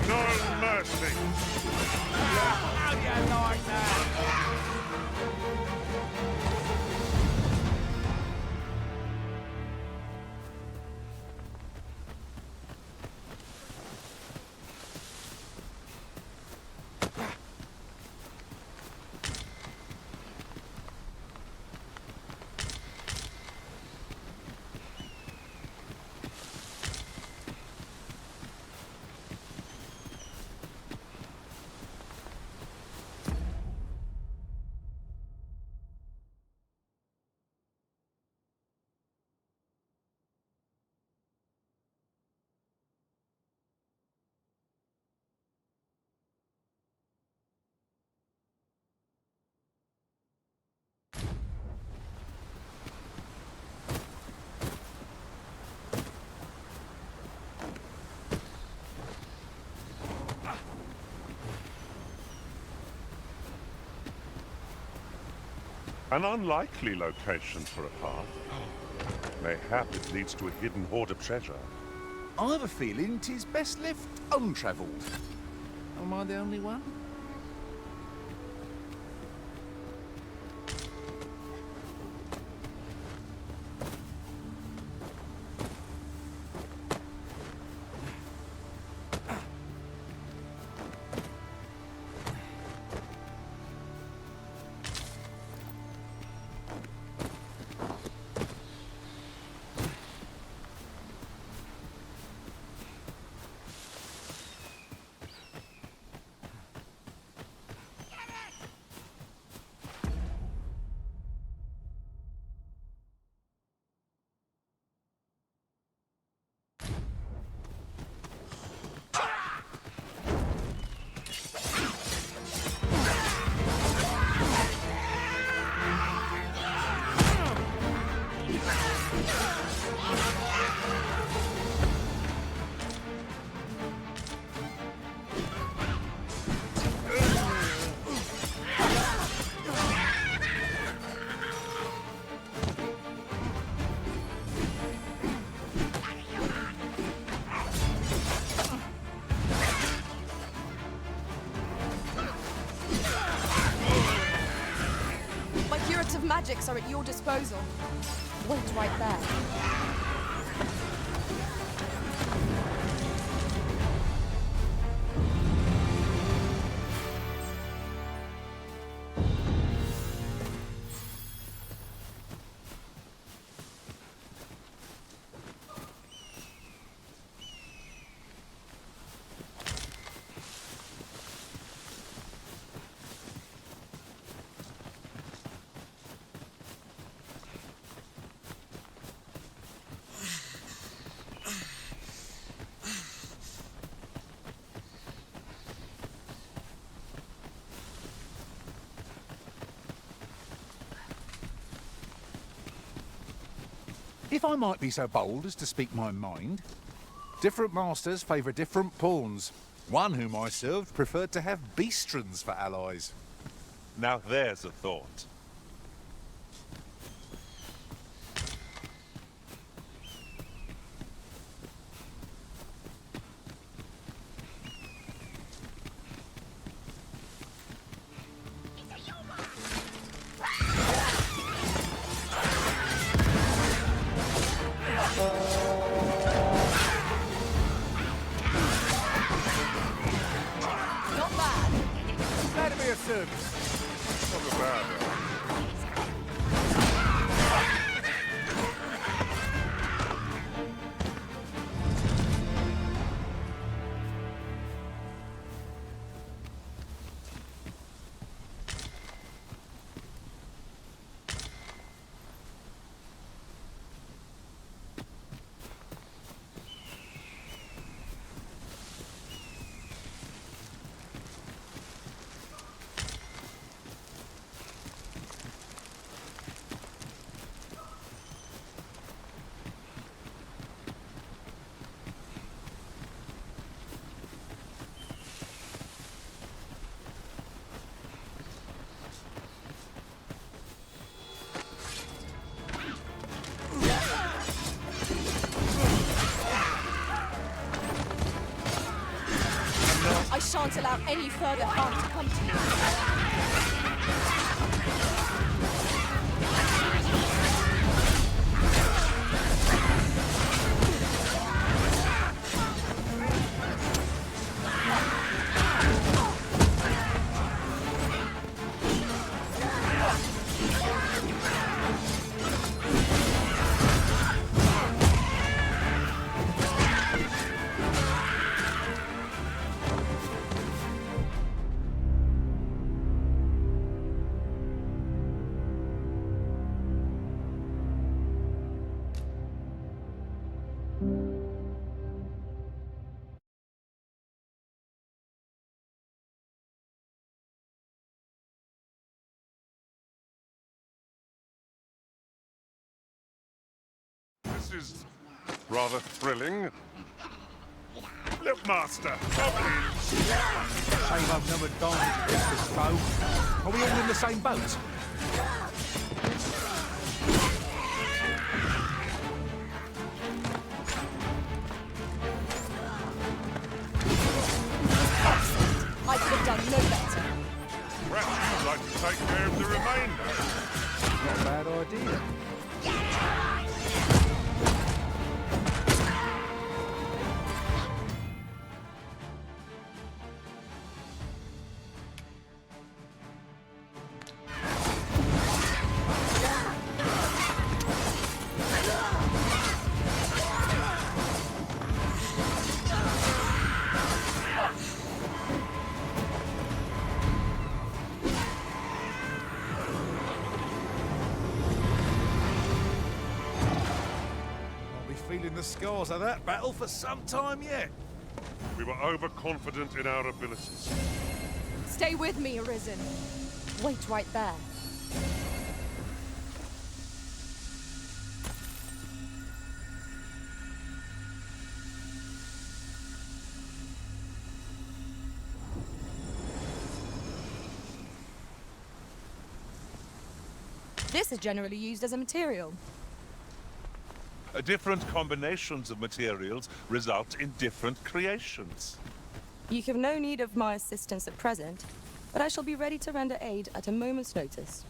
No mercy! How do you like that? An unlikely location for a path. Mayhap it leads to a hidden hoard of treasure. I have a feeling 'tis best left untravelled. Am I the only one? Magics are at your disposal. Wait right there. If I might be so bold as to speak my mind, different masters favour different pawns. One whom I served preferred to have beastrons for allies. Now there's a thought. Not bad. Glad to be of service. Not bad. allow any further harm to come to you. This is rather thrilling. Look, Master, come in. Shame I've no advantage against this foe. Are we all in the same boat? I could have done no better. Perhaps you'd like to take care of the remainder. Not a bad idea. Feeling the scars of that battle for some time yet. We were overconfident in our abilities. Stay with me, Arisen. Wait right there. This is generally used as a material. Different combinations of materials result in different creations. You have no need of my assistance at present, but I shall be ready to render aid at a moment's notice.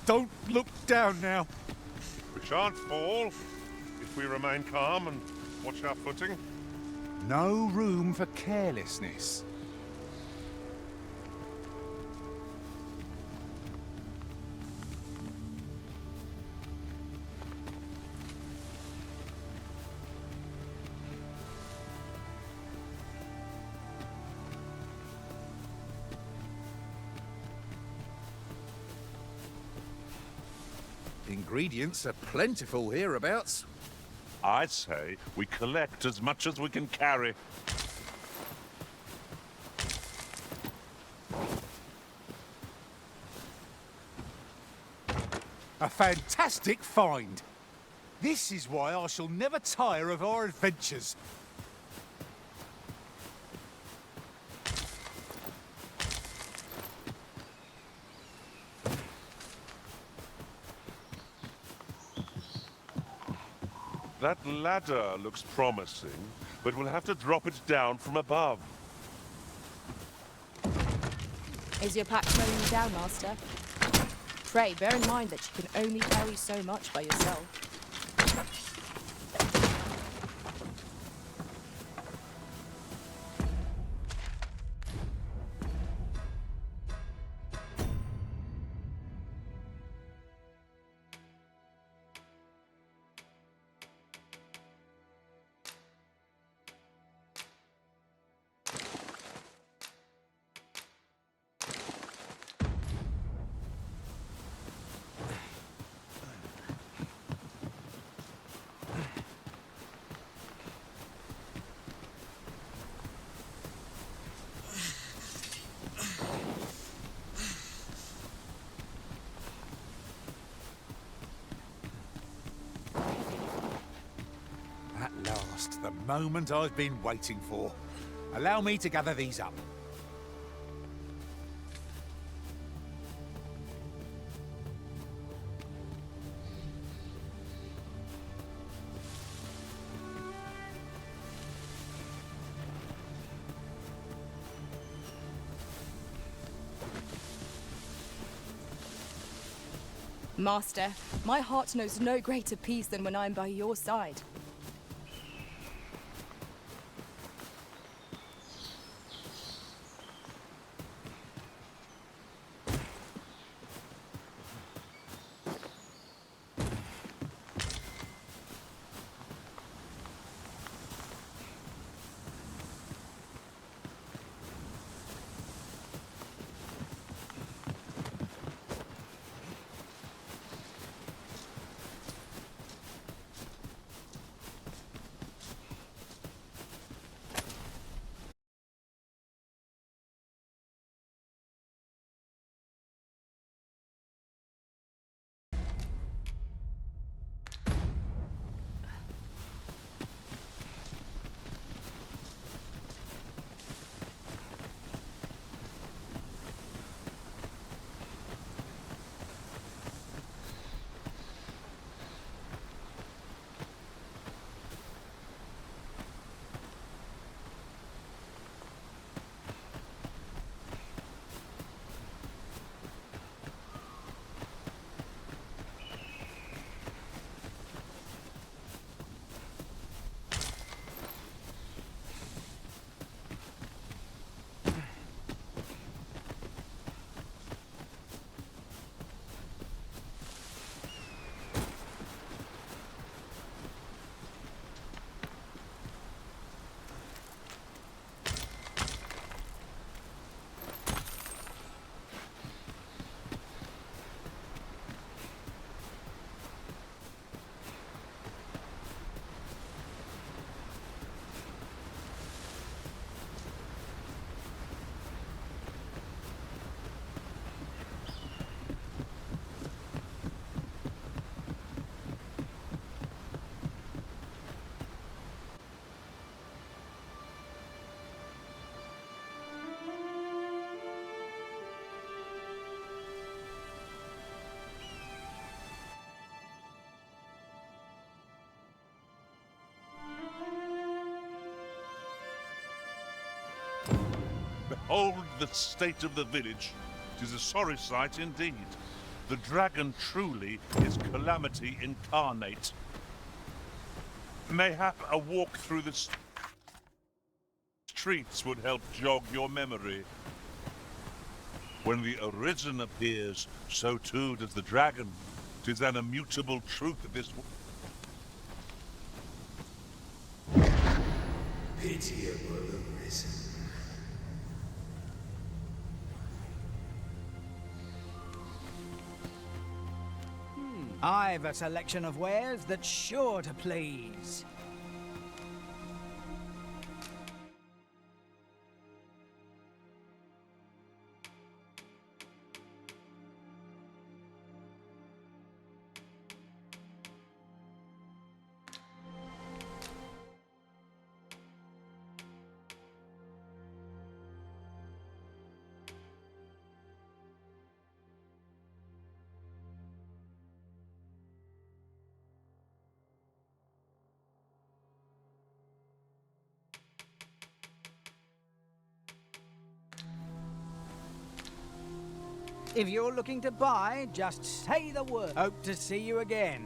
Don't look down now. We shan't fall if we remain calm and watch our footing. No room for carelessness. Ingredients are plentiful hereabouts. I say we collect as much as we can carry. A fantastic find. This is why I shall never tire of our adventures. That ladder looks promising, but we'll have to drop it down from above. Is your pack slowing you down, Master? Pray, bear in mind that you can only carry so much by yourself. the moment I've been waiting for. Allow me to gather these up. Master, my heart knows no greater peace than when I'm by your side. Behold the state of the village. 'Tis a sorry sight indeed. The dragon truly is calamity incarnate. Mayhap a walk through the streets would help jog your memory. When the Arisen appears, so too does the dragon. 'Tis an immutable truth of this. Pitiable Arisen. I've a selection of wares that's sure to please. If you're looking to buy, just say the word. Hope to see you again.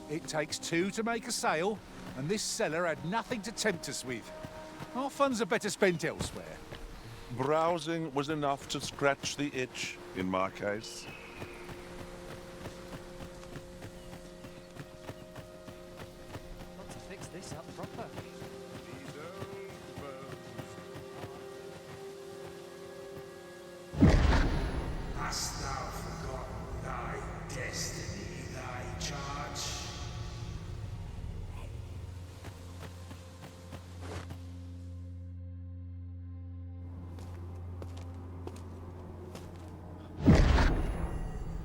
It takes two to make a sale, and this seller had nothing to tempt us with. Our funds are better spent elsewhere. Browsing was enough to scratch the itch, in my case. Got to fix this up proper. Hast thou forgotten thy destiny, thy charge?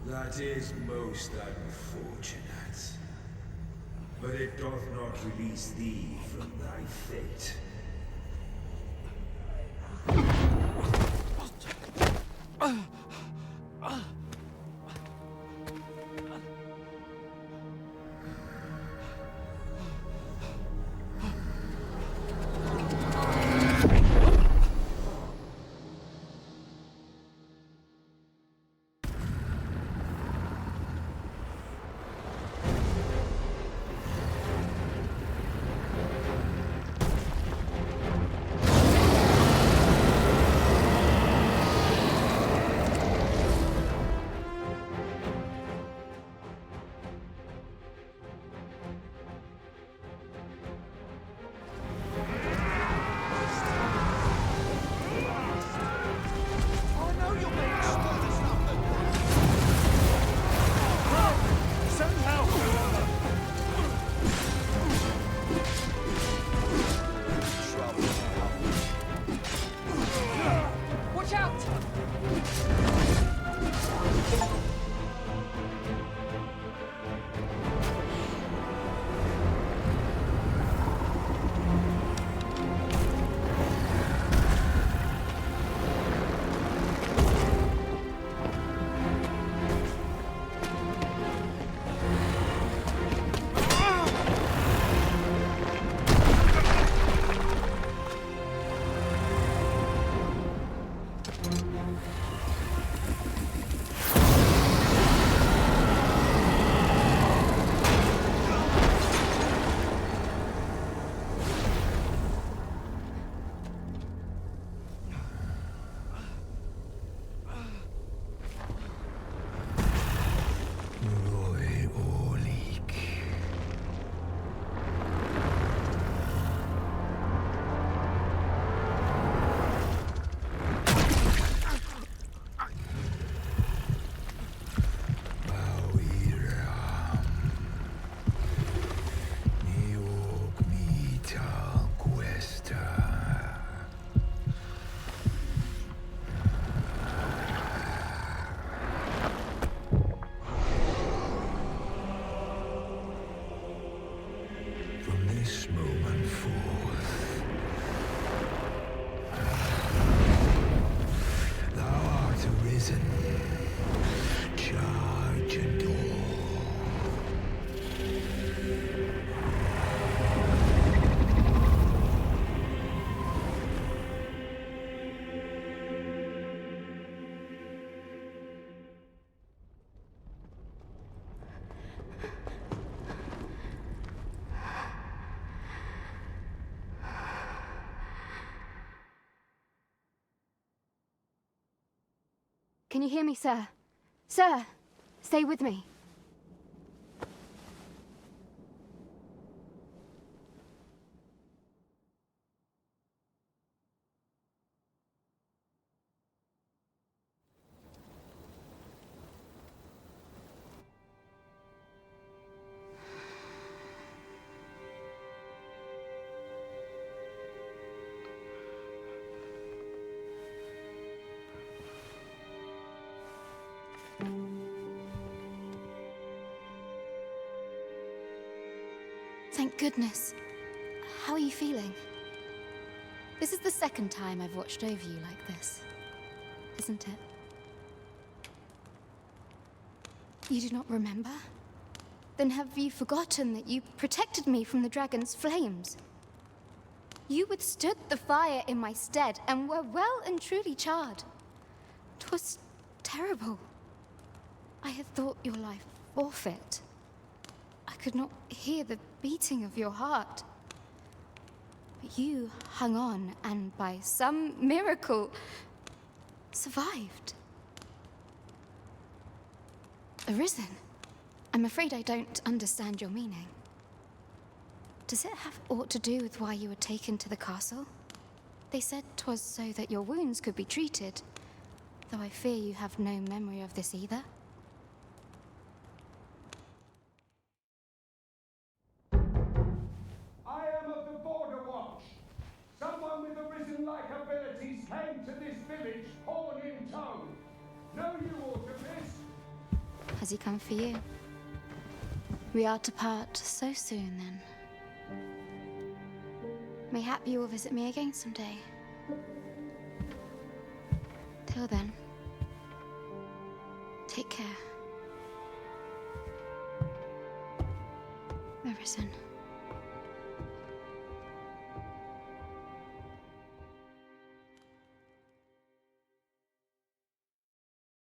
That is most unfortunate. but it doth not release thee from thy fate. Watch out! This moment forth, thou art arisen. Charge and all. Can you hear me, sir? Sir, stay with me. Thank goodness. How are you feeling? This is the second time I've watched over you like this, isn't it? You do not remember? Then have you forgotten that you protected me from the dragon's flames? You withstood the fire in my stead and were well and truly charred. 'Twas terrible. I had thought your life forfeit. I could not hear the beating of your heart. But you hung on and by some miracle survived. Arisen? I'm afraid I don't understand your meaning. Does it have aught to do with why you were taken to the castle? They said 'twas so that your wounds could be treated, though I fear you have no memory of this either. I am of the Border Watch. Someone with Arisen-like abilities came to this village, horn in tow. Know you aught of this? Has he come for you? We are to part so soon, then. Mayhap you will visit me again someday. Till then, take care. The Risen.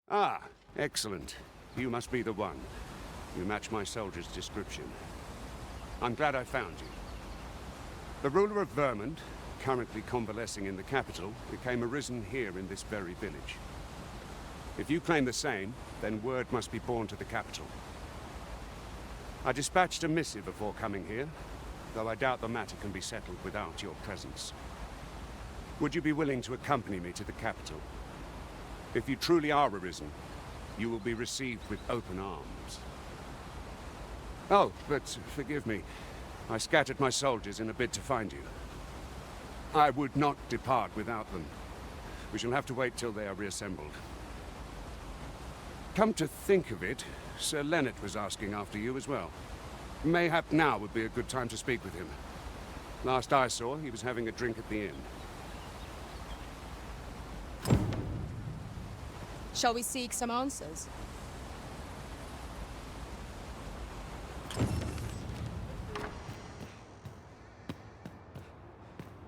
Ah, excellent. You must be the one. You match my soldier's description. I'm glad I found you. The ruler of Vermont, currently convalescing in the capital, became arisen here in this very village. If you claim the same, then word must be borne to the capital. I dispatched a missive before coming here, though I doubt the matter can be settled without your presence. Would you be willing to accompany me to the capital? If you truly are arisen, you will be received with open arms. Oh, but forgive me. I scattered my soldiers in a bid to find you. I would not depart without them. We shall have to wait till they are reassembled. Come to think of it, Sir Leonard was asking after you as well. Mayhap now would be a good time to speak with him. Last I saw, he was having a drink at the inn. Shall we seek some answers?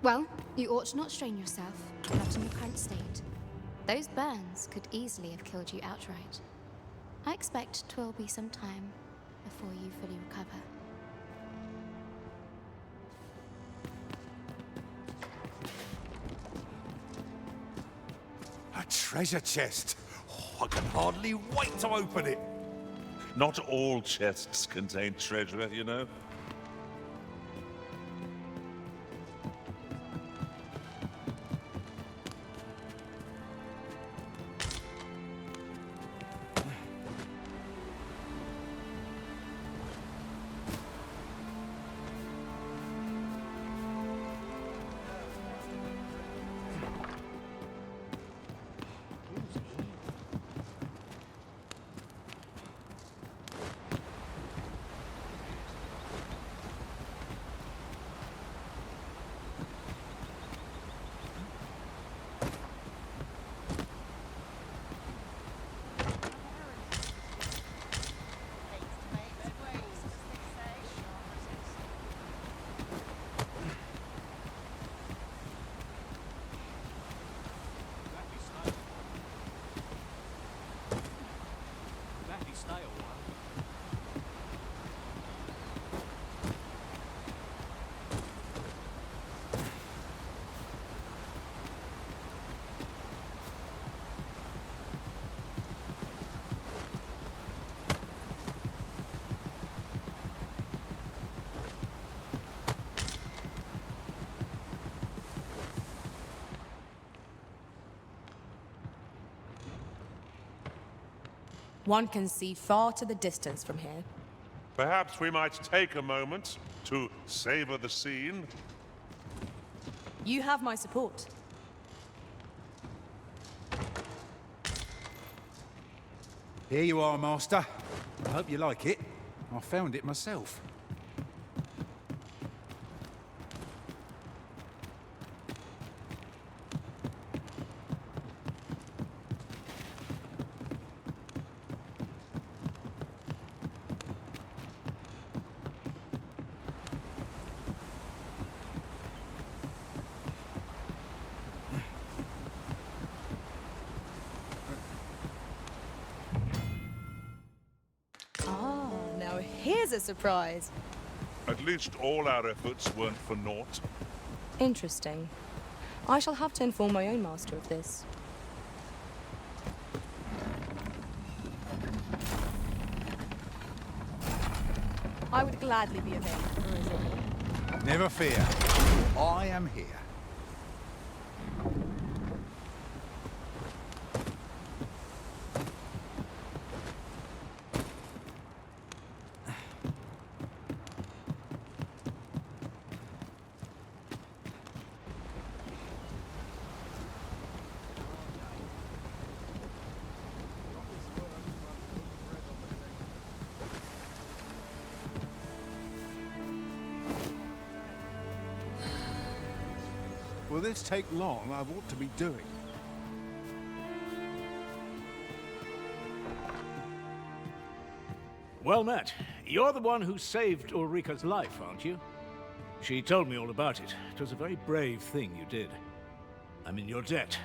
Well, you ought not strain yourself, not in your current state. Those burns could easily have killed you outright. I expect 'twill be some time before you fully recover. A treasure chest! Oh, I can hardly wait to open it! Not all chests contain treasure, you know. One can see far to the distance from here. Perhaps we might take a moment to savor the scene. You have my support. Here you are, Master. I hope you like it. I found it myself. Here's a surprise. At least all our efforts weren't for naught. Interesting. I shall have to inform my own master of this. I would gladly be of aid. Never fear. I am here. Will this take long? I've ought to be doing. Well met. You're the one who saved Ulrika's life, aren't you? She told me all about it. It was a very brave thing you did. I'm in your debt.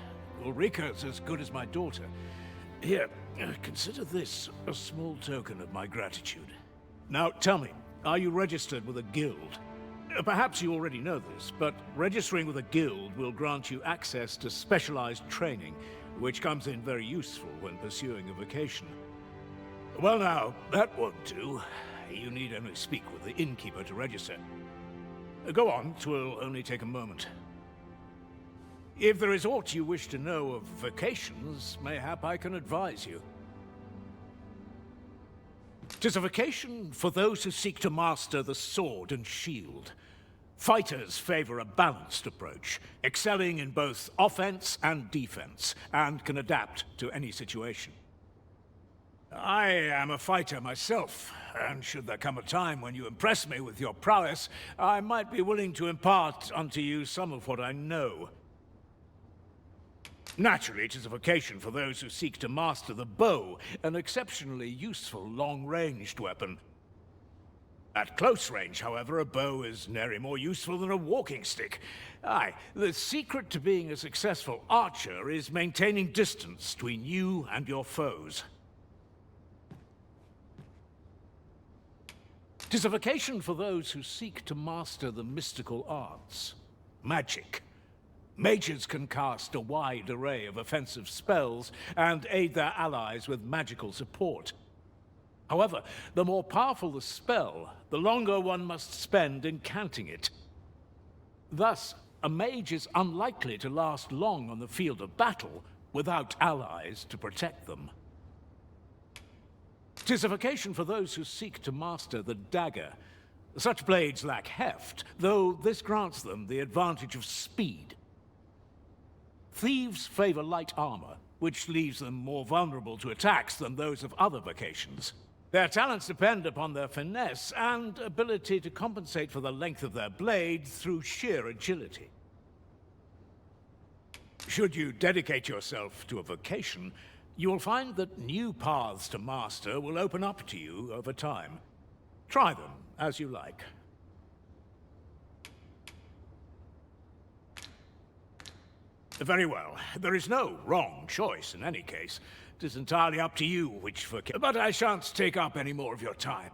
Ulrika's as good as my daughter. Here, consider this a small token of my gratitude. Now, tell me, are you registered with a guild? Perhaps you already know this, but registering with a guild will grant you access to specialized training, which comes in very useful when pursuing a vocation. Well now, that won't do. You need only speak with the innkeeper to register. Go on, 'twill only take a moment. If there is aught you wish to know of vocations, mayhap I can advise you. 'Tis a vocation for those who seek to master the sword and shield. Fighters favor a balanced approach, excelling in both offense and defense, and can adapt to any situation. I am a fighter myself, and should there come a time when you impress me with your prowess, I might be willing to impart unto you some of what I know. Naturally, it is a vocation for those who seek to master the bow, an exceptionally useful long-ranged weapon. At close range, however, a bow is nary more useful than a walking stick. Aye, the secret to being a successful archer is maintaining distance between you and your foes. 'Tis a vocation for those who seek to master the mystical arts. Magic. Mages can cast a wide array of offensive spells and aid their allies with magical support. However, the more powerful the spell, the longer one must spend incanting it. Thus, a mage is unlikely to last long on the field of battle without allies to protect them. 'Tis a vocation for those who seek to master the dagger. Such blades lack heft, though this grants them the advantage of speed. Thieves favor light armor, which leaves them more vulnerable to attacks than those of other vocations. Their talents depend upon their finesse and ability to compensate for the length of their blade through sheer agility. Should you dedicate yourself to a vocation, you will find that new paths to master will open up to you over time. Try them as you like. Very well. There is no wrong choice in any case. It is entirely up to you which vocation. But I shan't take up any more of your time.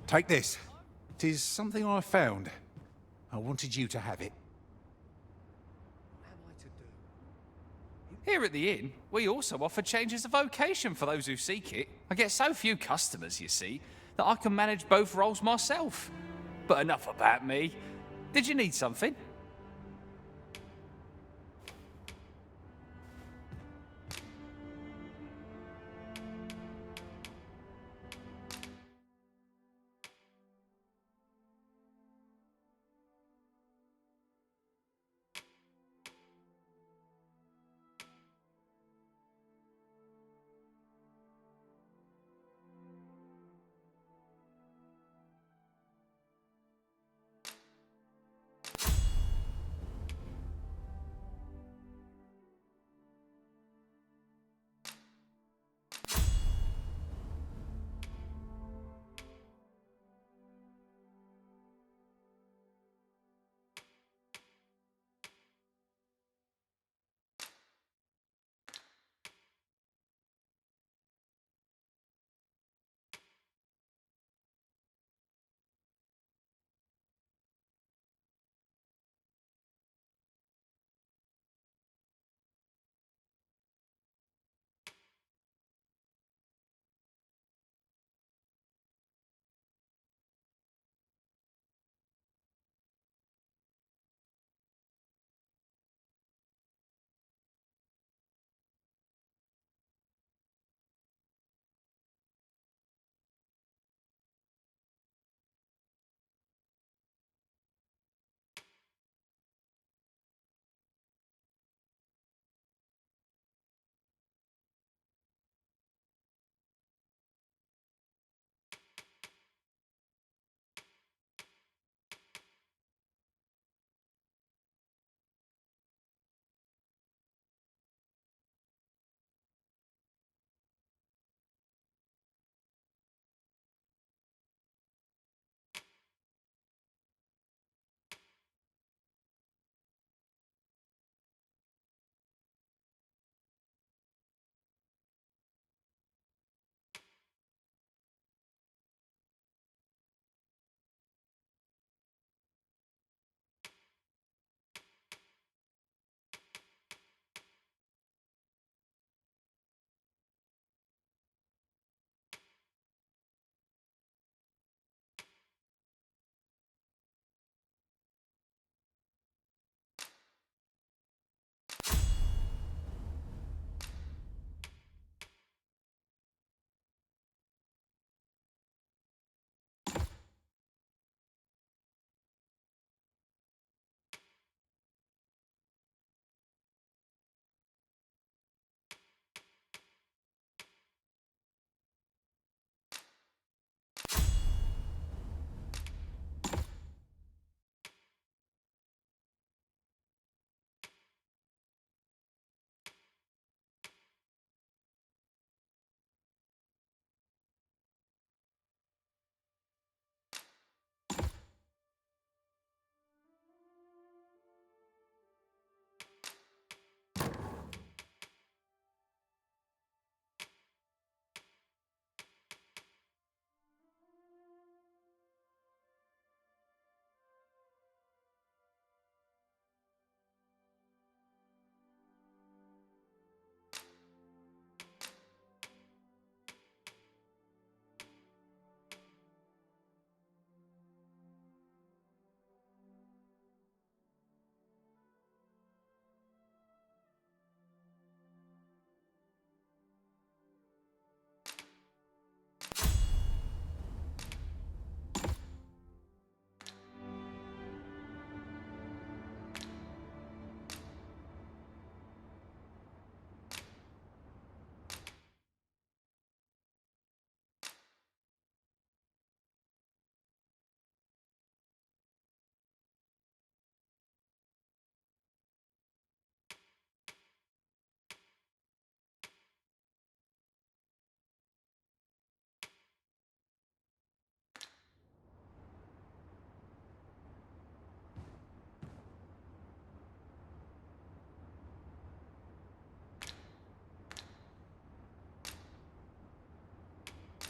Take this. 'Tis something I found. I wanted you to have it. Here at the inn, we also offer changes of vocation for those who seek it. I get so few customers, you see, that I can manage both roles myself. But enough about me. Did you need something?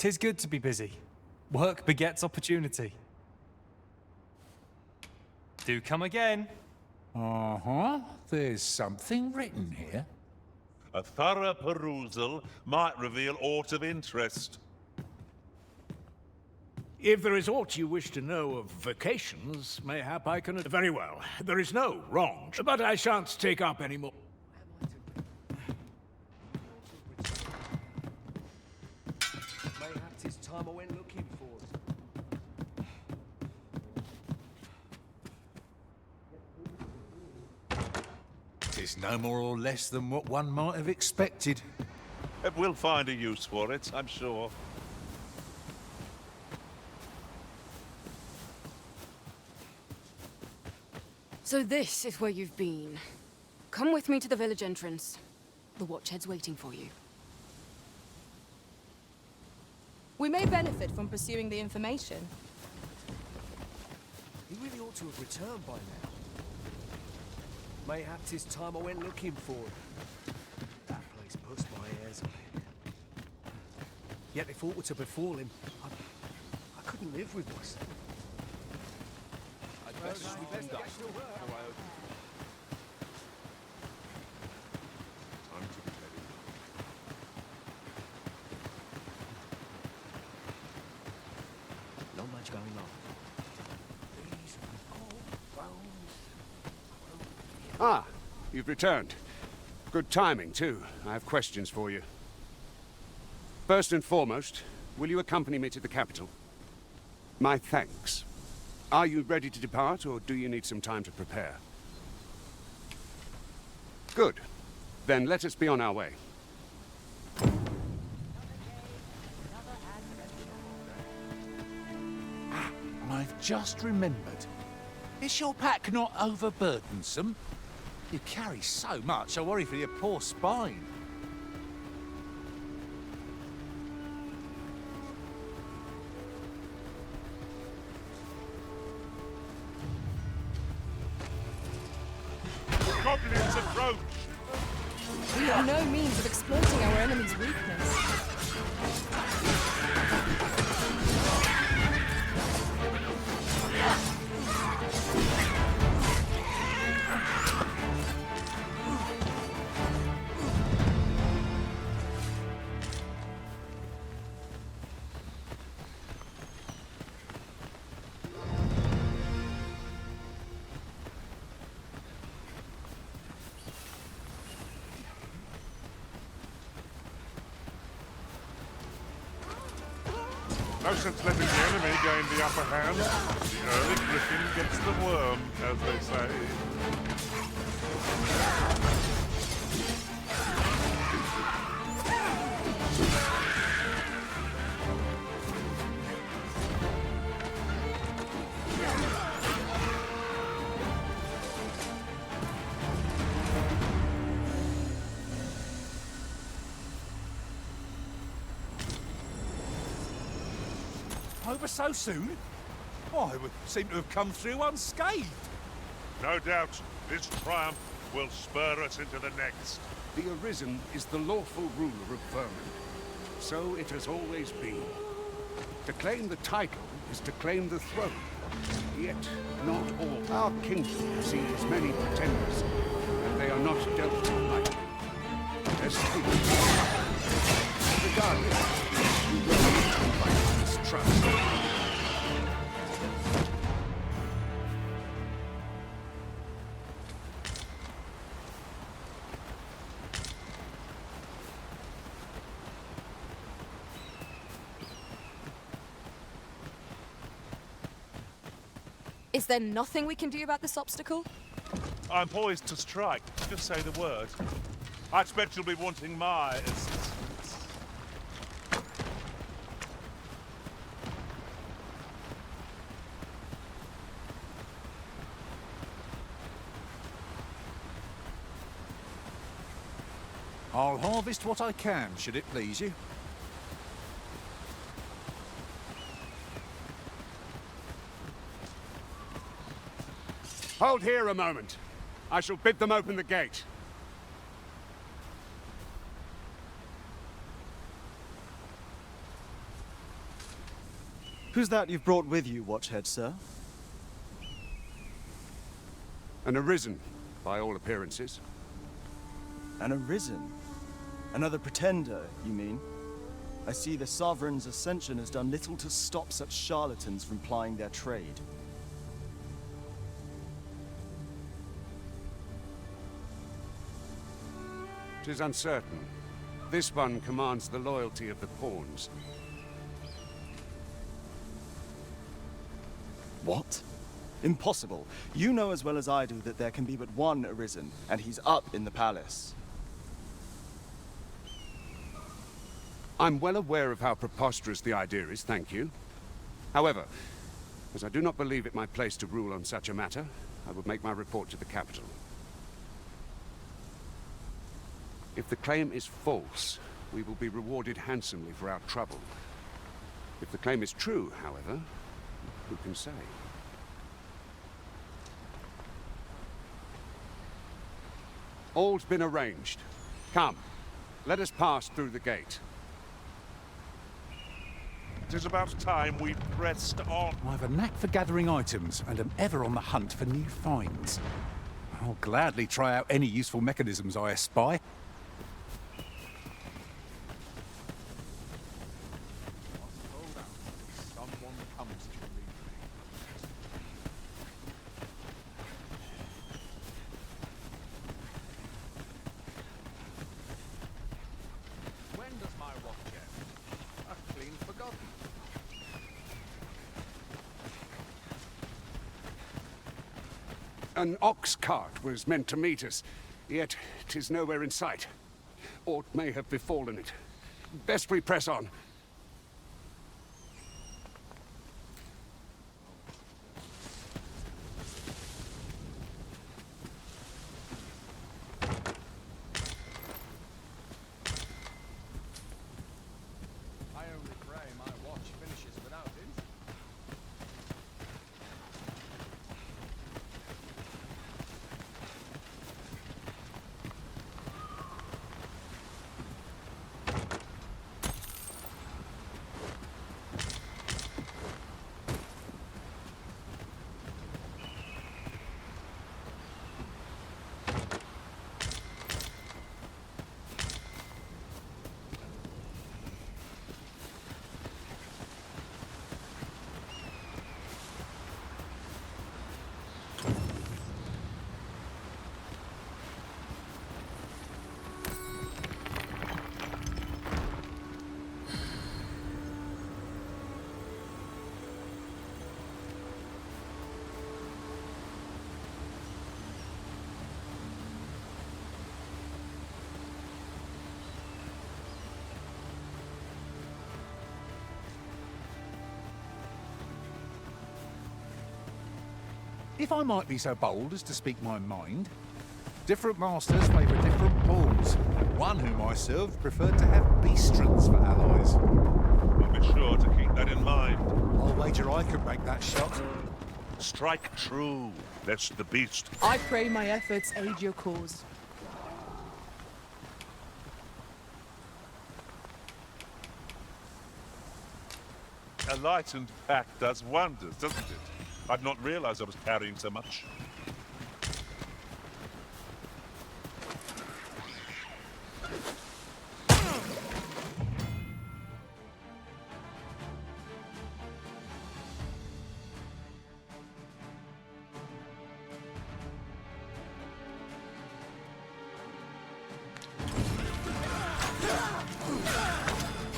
'Tis good to be busy. Work begets opportunity. Do come again. Uh-huh. There's something written here. A thorough perusal might reveal aught of interest. If there is aught you wish to know of vacations, mayhap I can... Very well. There is no wrong, but I shan't take up any more. Mayhap 'tis time I went looking for it. 'Tis no more or less than what one might have expected. We'll find a use for it, I'm sure. So this is where you've been. Come with me to the village entrance. The Watchhead's waiting for you. We may benefit from pursuing the information. He really ought to have returned by now. Mayhap 'tis time I went looking for it. That place puts my hairs on it. Yet if aught were to befall him, I couldn't live with myself. I'd best get to work. Time to be heading. Not much going on. Ah, you've returned. Good timing, too. I have questions for you. First and foremost, will you accompany me to the capital? My thanks. Are you ready to depart, or do you need some time to prepare? Good. Then let us be on our way. I've just remembered. Is your pack not overburdensome? You carry so much, I worry for your poor spine. Goblins approach! We have no means of exploiting our enemy's weakness. No sense letting the enemy gain the upper hand. The early griffin gets the worm, as they say. Over so soon? Why, we seem to have come through unscathed. No doubt, this triumph will spur us into the next. The Arisen is the lawful ruler of Vermin. So it has always been. To claim the title is to claim the throne. Yet, not all our kingdom sees as many pretenders, and they are not dealt with lightly. As regardless, we will not fight mistrust. Is there nothing we can do about this obstacle? I'm poised to strike. Just say the word. I expect you'll be wanting my assistance. I'll harvest what I can, should it please you. Hold here a moment. I shall bid them open the gate. Who's that you've brought with you, Watchhead, sir? An Arisen, by all appearances. An Arisen? Another pretender, you mean? I see the Sovereign's ascension has done little to stop such charlatans from plying their trade. "'Tis uncertain. This one commands the loyalty of the pawns. What? Impossible. You know as well as I do that there can be but one Arisen, and he's up in the palace. I'm well aware of how preposterous the idea is, thank you. However, as I do not believe it my place to rule on such a matter, I will make my report to the capital. If the claim is false, we will be rewarded handsomely for our trouble. If the claim is true, however, who can say? All's been arranged. Come, let us pass through the gate. It is about time we pressed on. I have a knack for gathering items and am ever on the hunt for new finds. I'll gladly try out any useful mechanisms I espy. When does my watch end? I've clean forgotten. An ox cart was meant to meet us, yet 'tis nowhere in sight. Aught may have befallen it. Best we press on. I only pray my watch finishes without incident. If I might be so bold as to speak my mind, different masters favour different pawns. One whom I served preferred to have beastrons for allies. I'll be sure to keep that in mind. I'll wager I could make that shot. Strike true, lest the beast... I pray my efforts aid your cause. A lightened pack does wonders, doesn't it? I'd not realized I was carrying so much.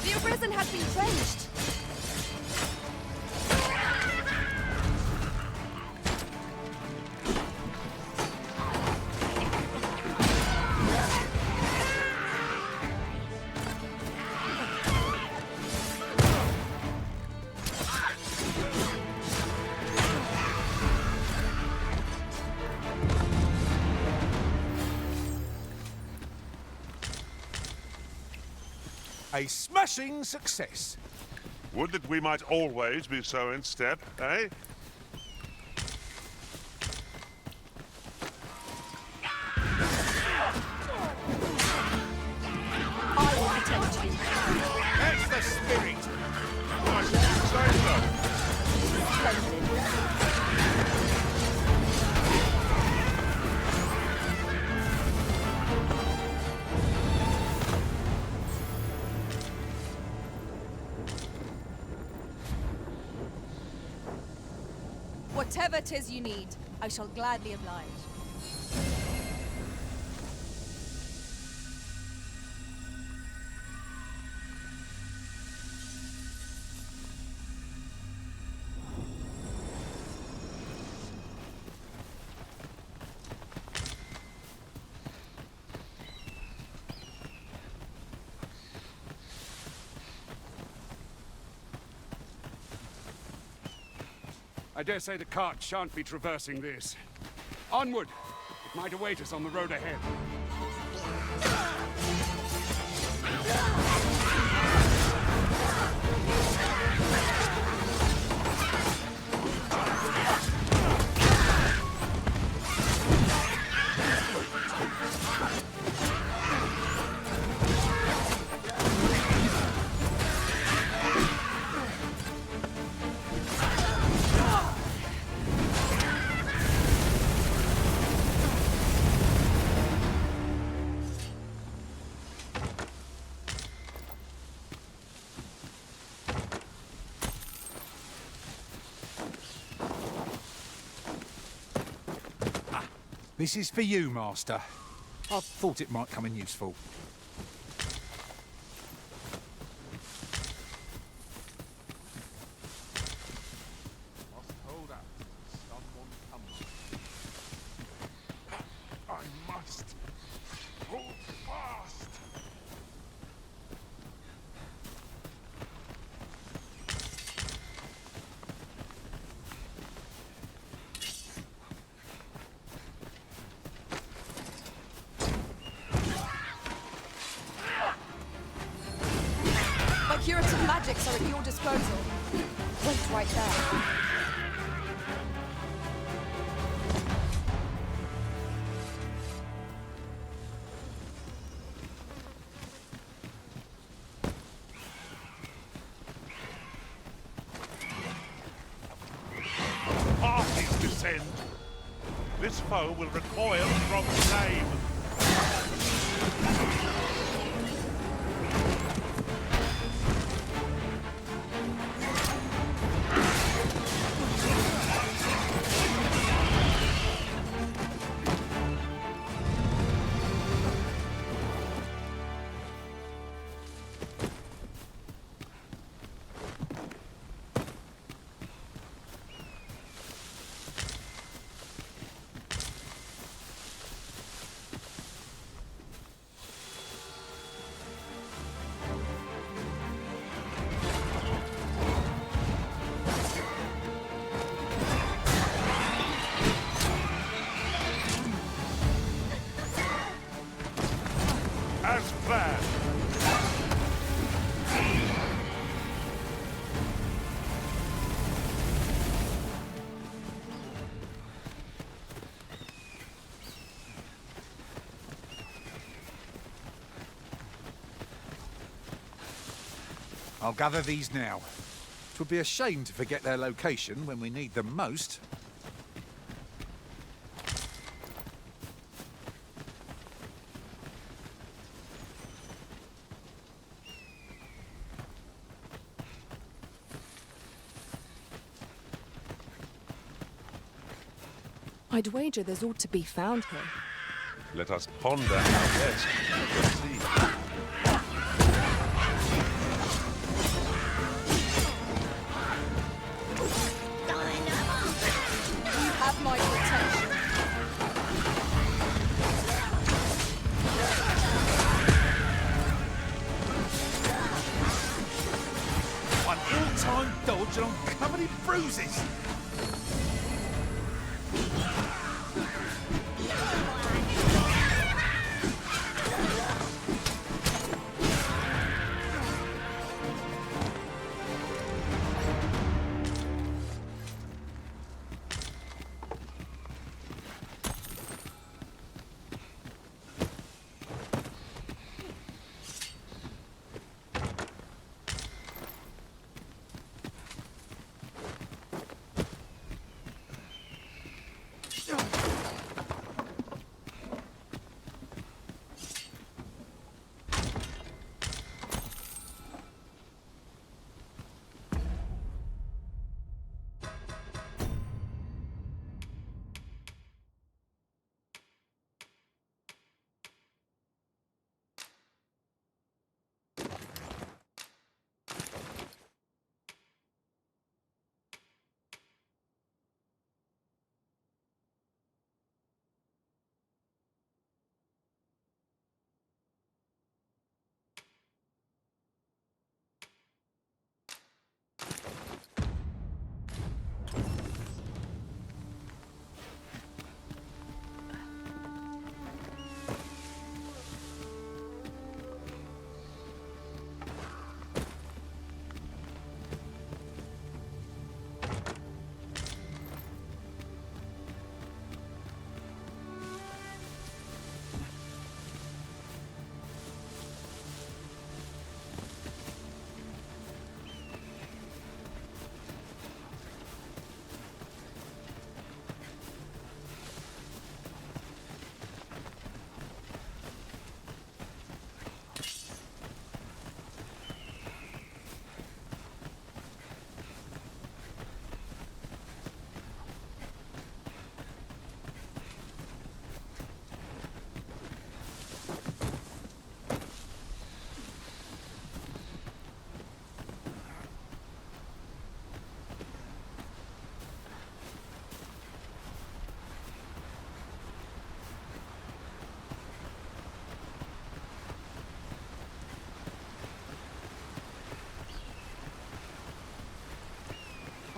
The Arisen has been quenched! A smashing success. Would that we might always be so in step, eh? I will protect you. That's the spirit. I should say so. Whatever 'tis you need, I shall gladly oblige. I dare say the cart shan't be traversing this. Onward! It might await us on the road ahead. This is for you, Master. I thought it might come in useful. Must hold out. Someone comes. I must hold fast. My curative magics are at your disposal. Wait right there. Parties descend. This foe will recoil from shame. As planned. I'll gather these now. 'Twould be a shame to forget their location when we need them most. I'd wager there's ought to be found here. Let us ponder how best to proceed. You have my protection. An all-time dodge and I'm covered in bruises.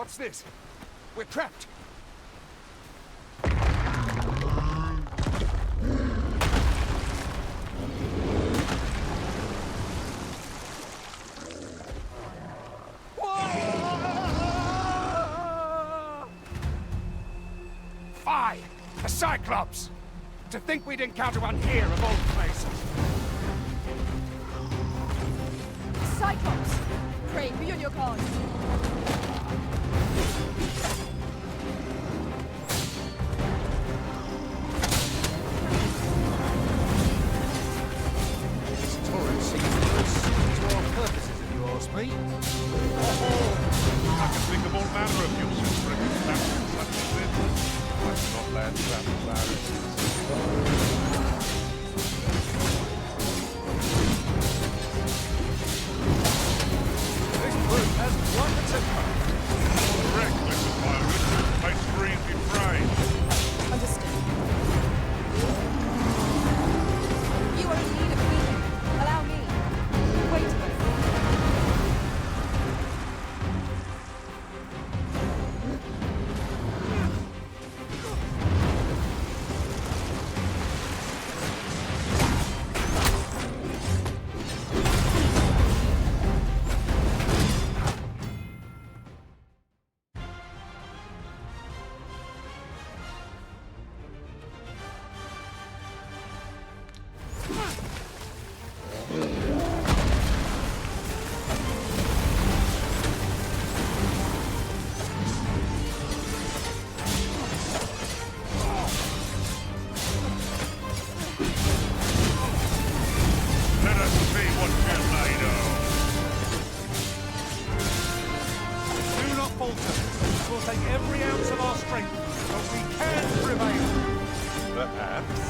What's this? We're trapped! Fie! A Cyclops! To think we'd encounter one here of all places! Cyclops! Pray, be on your guard. This torrent seems to our purposes, if you ask me. I can think of all manner of uses for a contraption such as this. I do not land traps, Iris. This brute has quite the temper. Reckless environment makes for easy prey. Understood. You are in need of healing. Allow me. Wait a minute. Let us see what you're made of. Do not falter. We'll take every ounce of our strength, but we can prevail. Perhaps.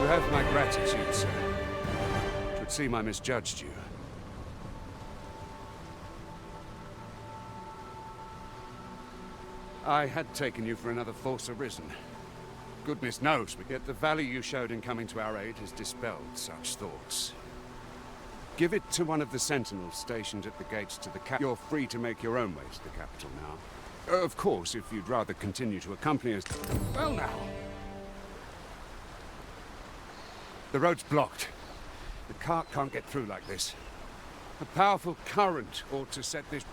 You have my gratitude, sir. It would seem I misjudged you. I had taken you for another Force Arisen. Goodness knows, but yet the value you showed in coming to our aid has dispelled such thoughts. Give it to one of the sentinels stationed at the gates to the capital. You're free to make your own way to the capital now. Of course, if you'd rather continue to accompany us... Well now. The road's blocked. The cart can't get through like this. A powerful current ought to set this...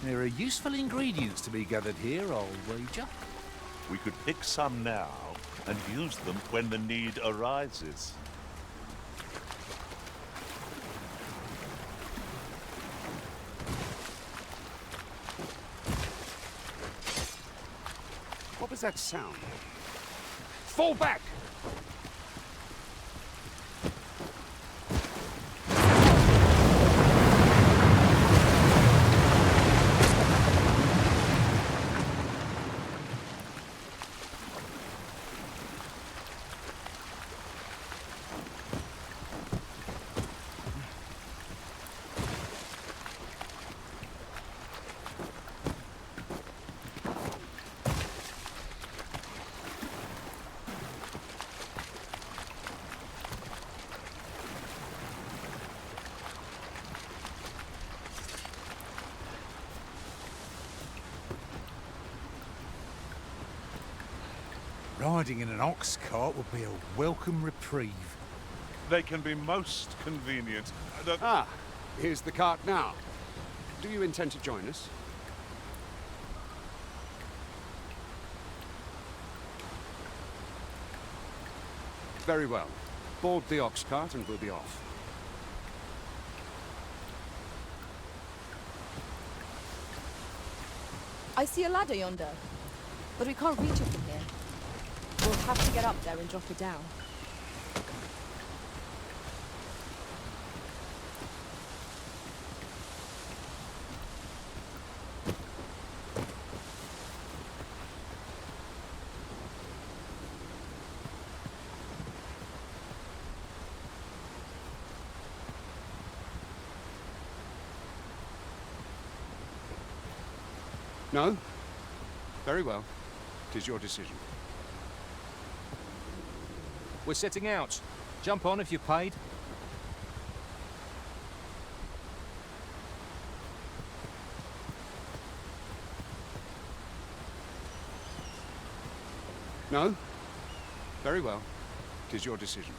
There are useful ingredients to be gathered here, I'll wager. We could pick some now and use them when the need arises. What was that sound? Fall back! Riding in an ox cart would be a welcome reprieve. They can be most convenient. Ah, here's the cart now. Do you intend to join us? Very well. Board the ox cart and we'll be off. I see a ladder yonder, but we can't reach it from here. We'll have to get up there and drop it down. No? Very well. 'Tis your decision. We're setting out. Jump on if you're paid. No? Very well. 'Tis your decision.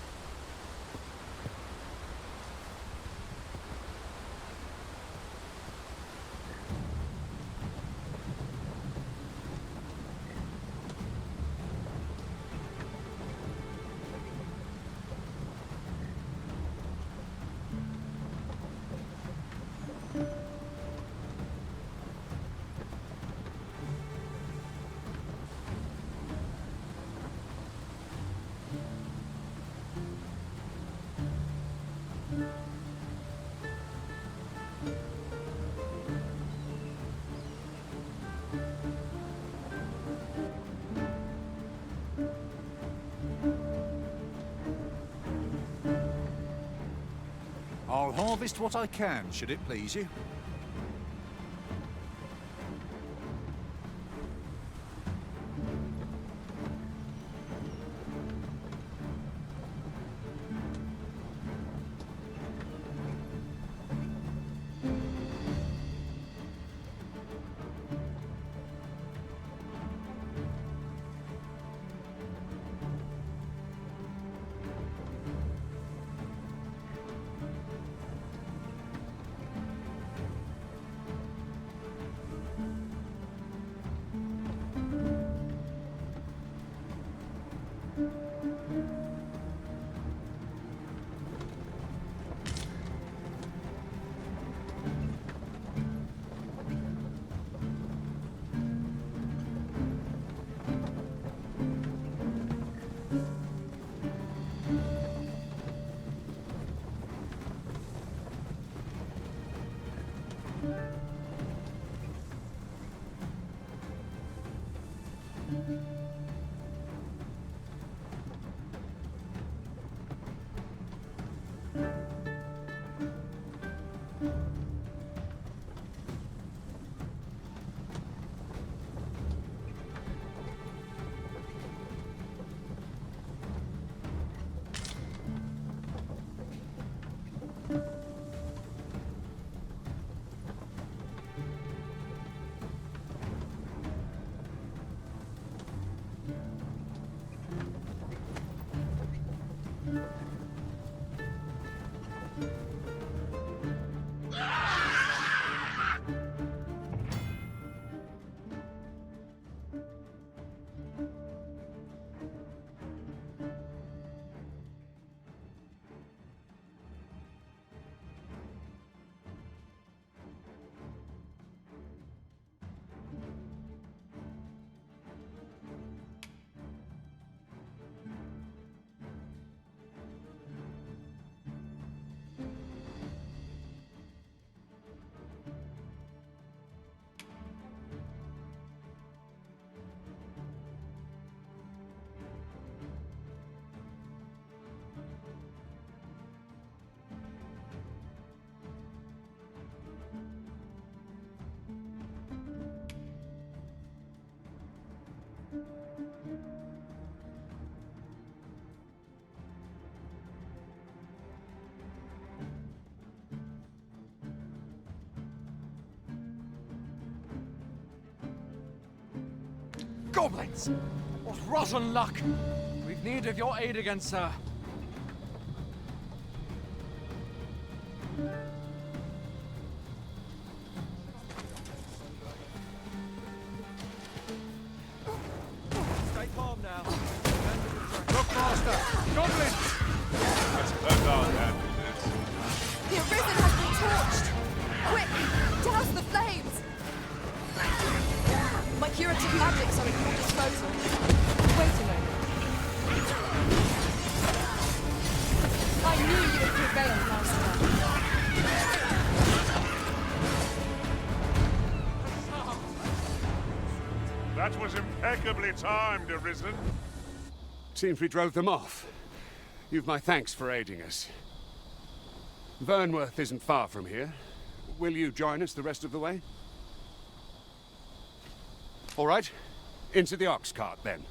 I'll harvest what I can, should it please you. Goblins! What rotten luck! We've need of your aid again, sir. Stay calm now. Look, Master! Goblins! Let's put our hand to this. The Arisen has been torched! Quick! Douse the flames! My curative magics are at your disposal. Wait a moment. I knew you would prevail, Master. That was impeccably timed, Arisen. Seems we drove them off. You've my thanks for aiding us. Vernworth isn't far from here. Will you join us the rest of the way? All right. Into the ox cart, then.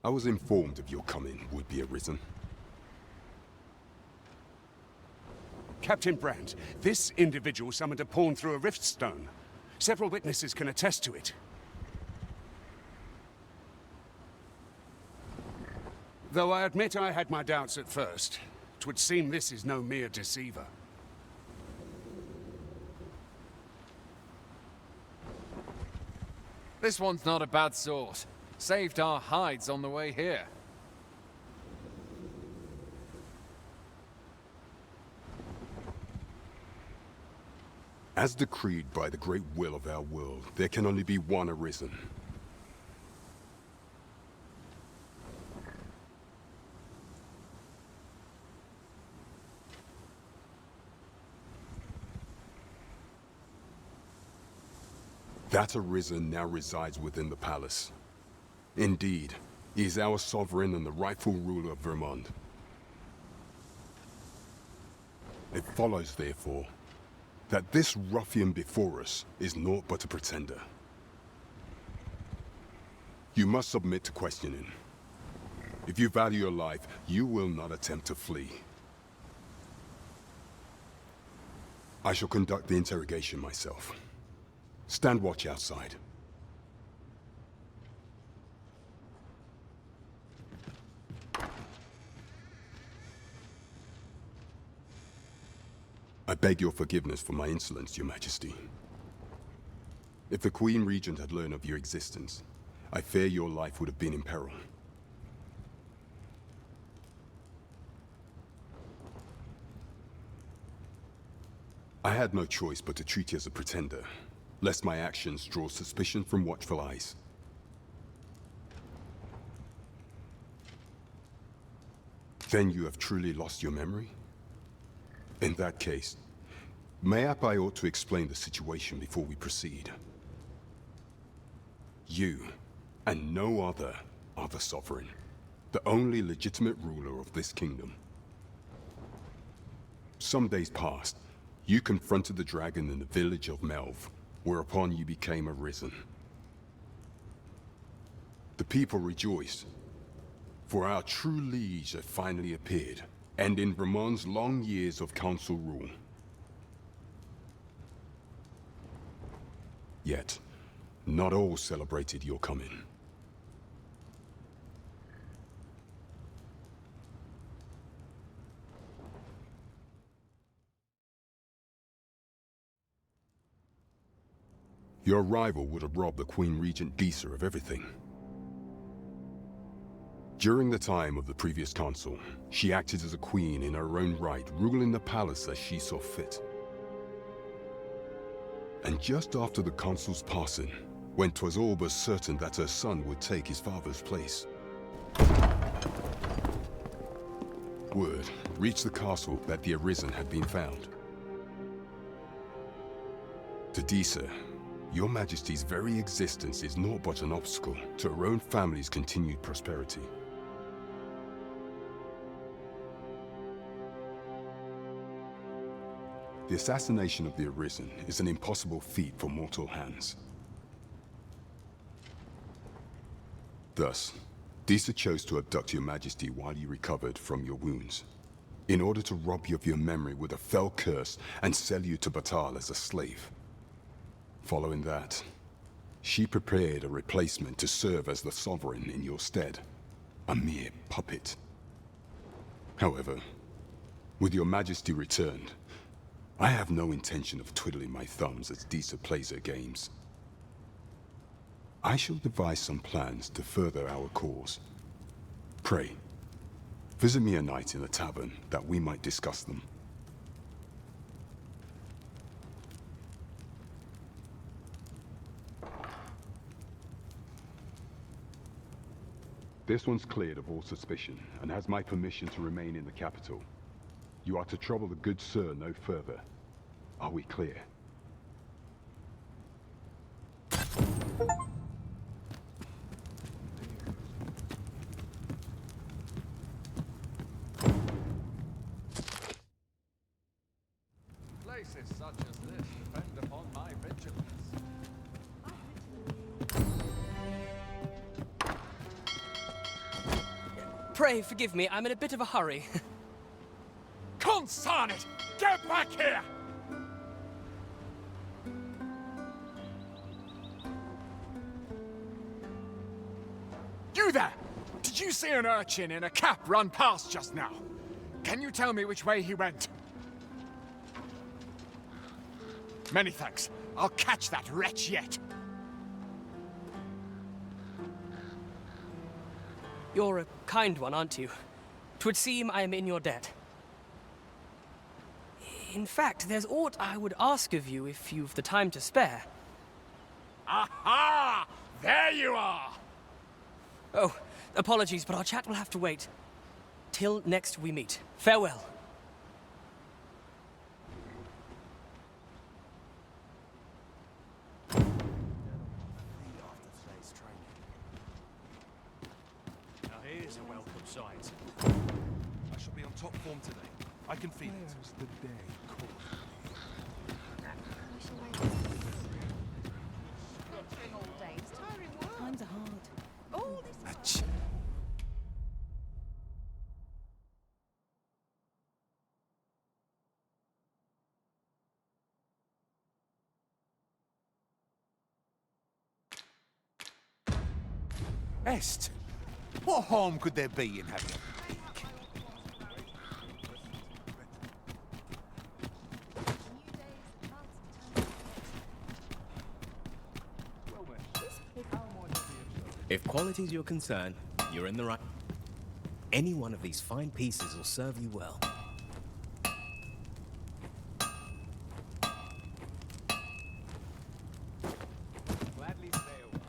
I was informed of your coming, would-be Arisen. Captain Brandt, this individual summoned a pawn through a rift stone. Several witnesses can attest to it. Though I admit I had my doubts at first, 'twould seem this is no mere deceiver. This one's not a bad sort. Saved our hides on the way here. As decreed by the great will of our world, there can only be one Arisen. That Arisen now resides within the palace. Indeed, he is our sovereign and the rightful ruler of Vermont. It follows, therefore, that this ruffian before us is naught but a pretender. You must submit to questioning. If you value your life, you will not attempt to flee. I shall conduct the interrogation myself. Stand watch outside. I beg your forgiveness for my insolence, Your Majesty. If the Queen Regent had learned of your existence, I fear your life would have been in peril. I had no choice but to treat you as a pretender, lest my actions draw suspicion from watchful eyes. Then you have truly lost your memory? In that case, mayhap I ought to explain the situation before we proceed. You, and no other, are the Sovereign, the only legitimate ruler of this kingdom. Some days past, you confronted the dragon in the village of Melv, whereupon you became Arisen. The people rejoiced, for our true liege had finally appeared, ending Vermont's long years of council rule. Yet, not all celebrated your coming. Your arrival would have robbed the Queen Regent Disa of everything. During the time of the previous consul, she acted as a queen in her own right, ruling the palace as she saw fit. And just after the consul's passing, when 'twas all but certain that her son would take his father's place, word reached the castle that the Arisen had been found. To Disa, your Majesty's very existence is naught but an obstacle to her own family's continued prosperity. The assassination of the Arisen is an impossible feat for mortal hands. Thus, Disa chose to abduct your Majesty while you recovered from your wounds, in order to rob you of your memory with a fell curse and sell you to Batal as a slave. Following that, she prepared a replacement to serve as the Sovereign in your stead, a mere puppet. However, with your Majesty returned, I have no intention of twiddling my thumbs as Disa plays her games. I shall devise some plans to further our cause. Pray, visit me a night in the tavern that we might discuss them. This one's cleared of all suspicion and has my permission to remain in the capital. You are to trouble the good sir no further. Are we clear? Places such as this depend upon my vigilance. Pray forgive me, I'm in a bit of a hurry. Consign it! Get back here! You there! Did you see an urchin in a cap run past just now? Can you tell me which way he went? Many thanks. I'll catch that wretch yet. You're a kind one, aren't you? 'Twould seem I am in your debt. In fact, there's aught I would ask of you if you've the time to spare. Aha! There you are! Oh, apologies, but our chat will have to wait. Till next we meet. Farewell. Now here's a welcome sight. I shall be on top form today. I can feel it. The day Times are hard. All this Est, what harm could there be in having a peek? If quality's your concern, you're in the right. Any one of these fine pieces will serve you well. Gladly stay a while.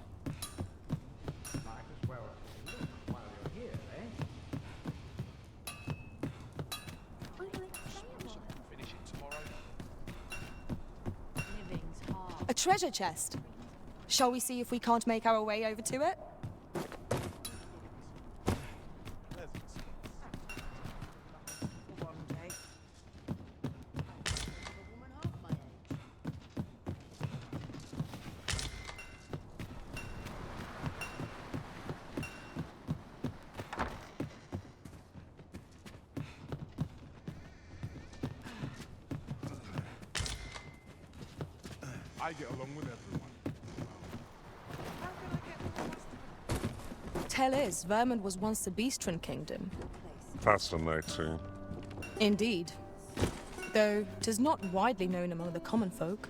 Might as well look while you're here, Finish it tomorrow. A treasure chest. Shall we see if we can't make our way over to it? I get along with everyone. Tell is, Vermund was once the Beastren kingdom. Fascinating. Indeed. Though 'tis not widely known among the common folk.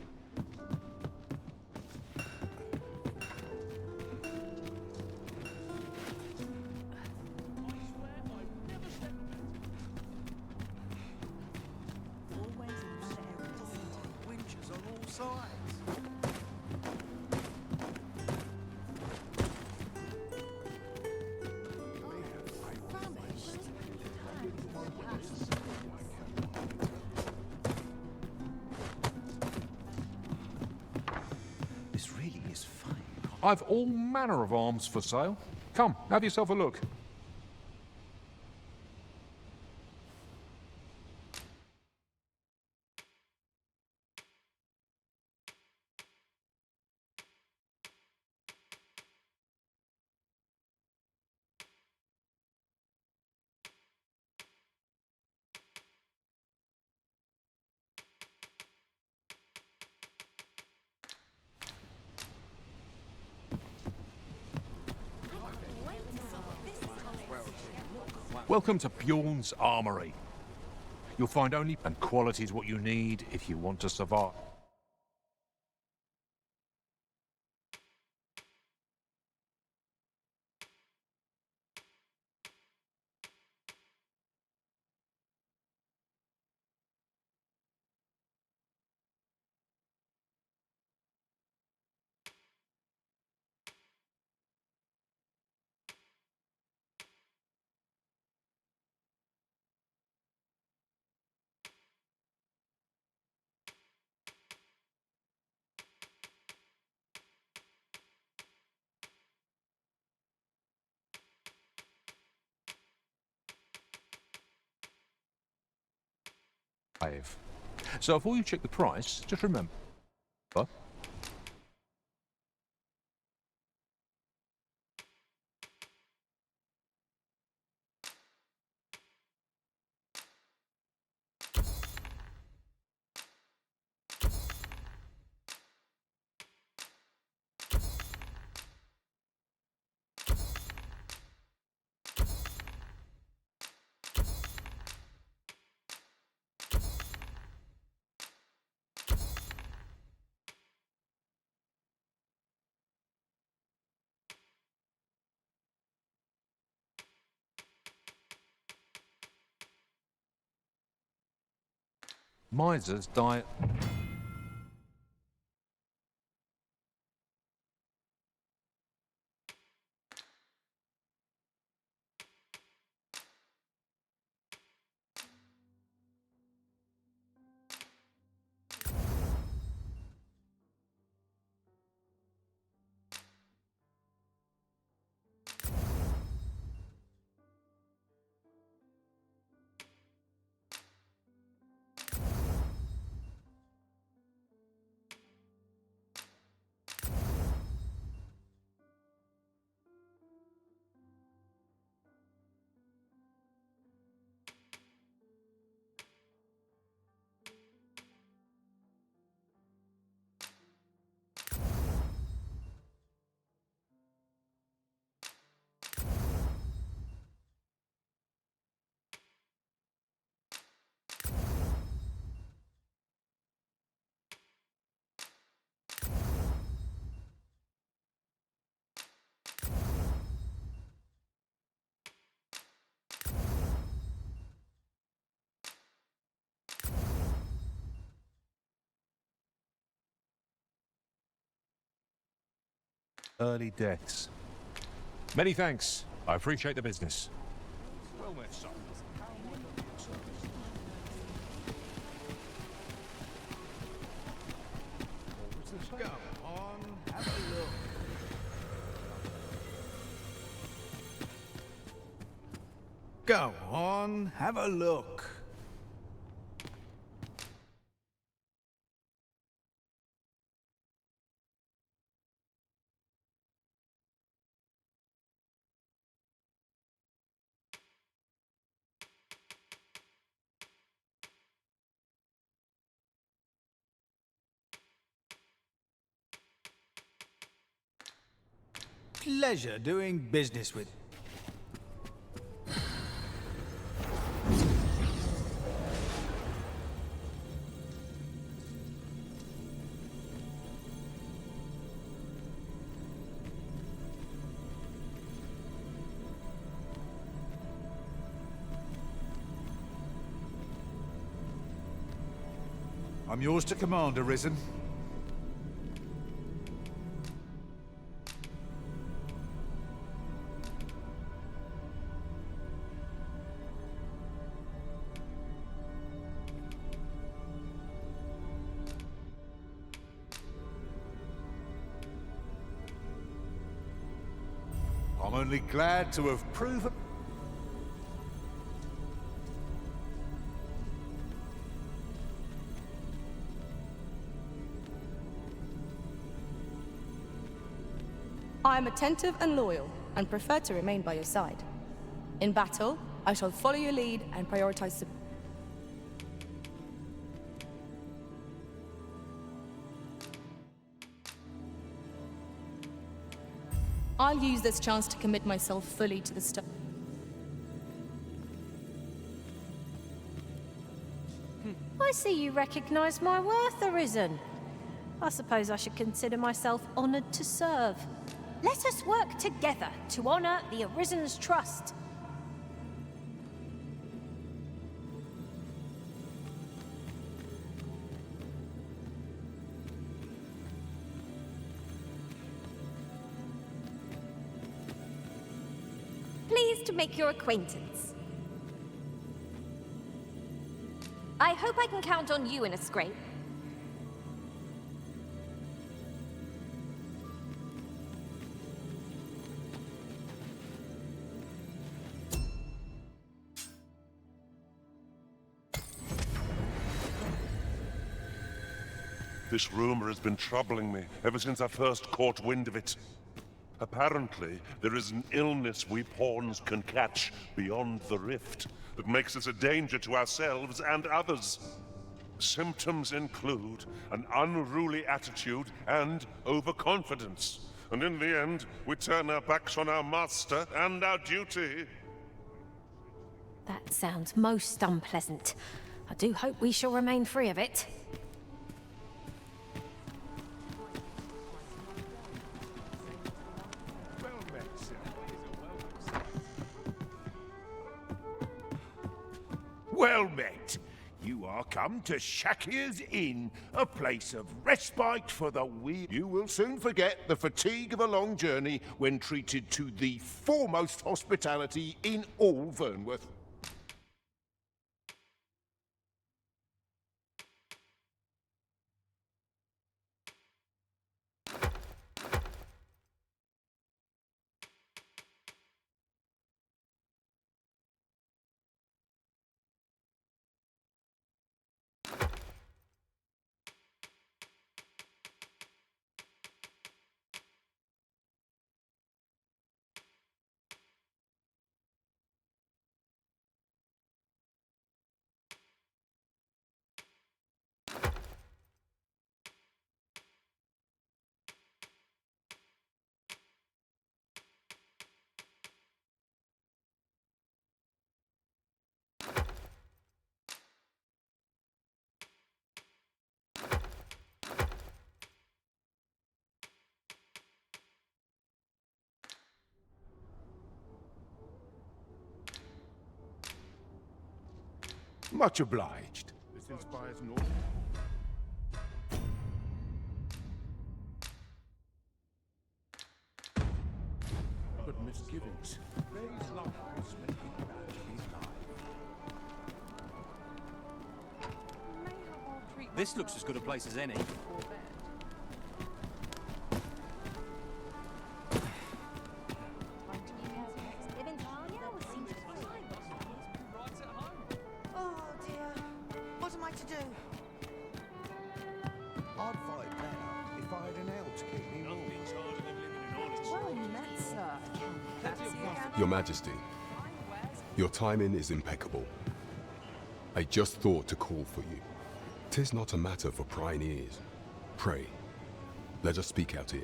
I've all manner of arms for sale. Come, have yourself a look. Welcome to Bjorn's Armory. You'll find only and quality is what you need if you want to survive. So before you check the price, just remember. Misers die. Early deaths. Many thanks. I appreciate the business. Well met, son. Go on, have a look. Go on, have a look. Pleasure doing business with. I'm yours to command, Arisen. I'm only glad to have proven... I am attentive and loyal, and prefer to remain by your side. In battle, I shall follow your lead and prioritize... I'll use this chance to commit myself fully to the stuff. I see you recognize my worth, Arisen. I suppose I should consider myself honored to serve. Let us work together to honor the Arisen's trust. Pleased to make your acquaintance. I hope I can count on you in a scrape. This rumor has been troubling me ever since I first caught wind of it. Apparently, there is an illness we pawns can catch beyond the rift that makes us a danger to ourselves and others. Symptoms include an unruly attitude and overconfidence. And in the end, we turn our backs on our master and our duty. That sounds most unpleasant. I do hope we shall remain free of it. Well met. You are come to Shakir's Inn, a place of respite for the weary. You will soon forget the fatigue of a long journey when treated to the foremost hospitality in all Vernworth. Much obliged. This inspires no... but misgivings. This looks as good a place as any. Oh dear, what am I to do? I'd fight better if I had an ale to keep me warm. Well met, sir. Your Majesty, your timing is impeccable. I just thought to call for you. 'Tis not a matter for prying ears. Pray, let us speak out here.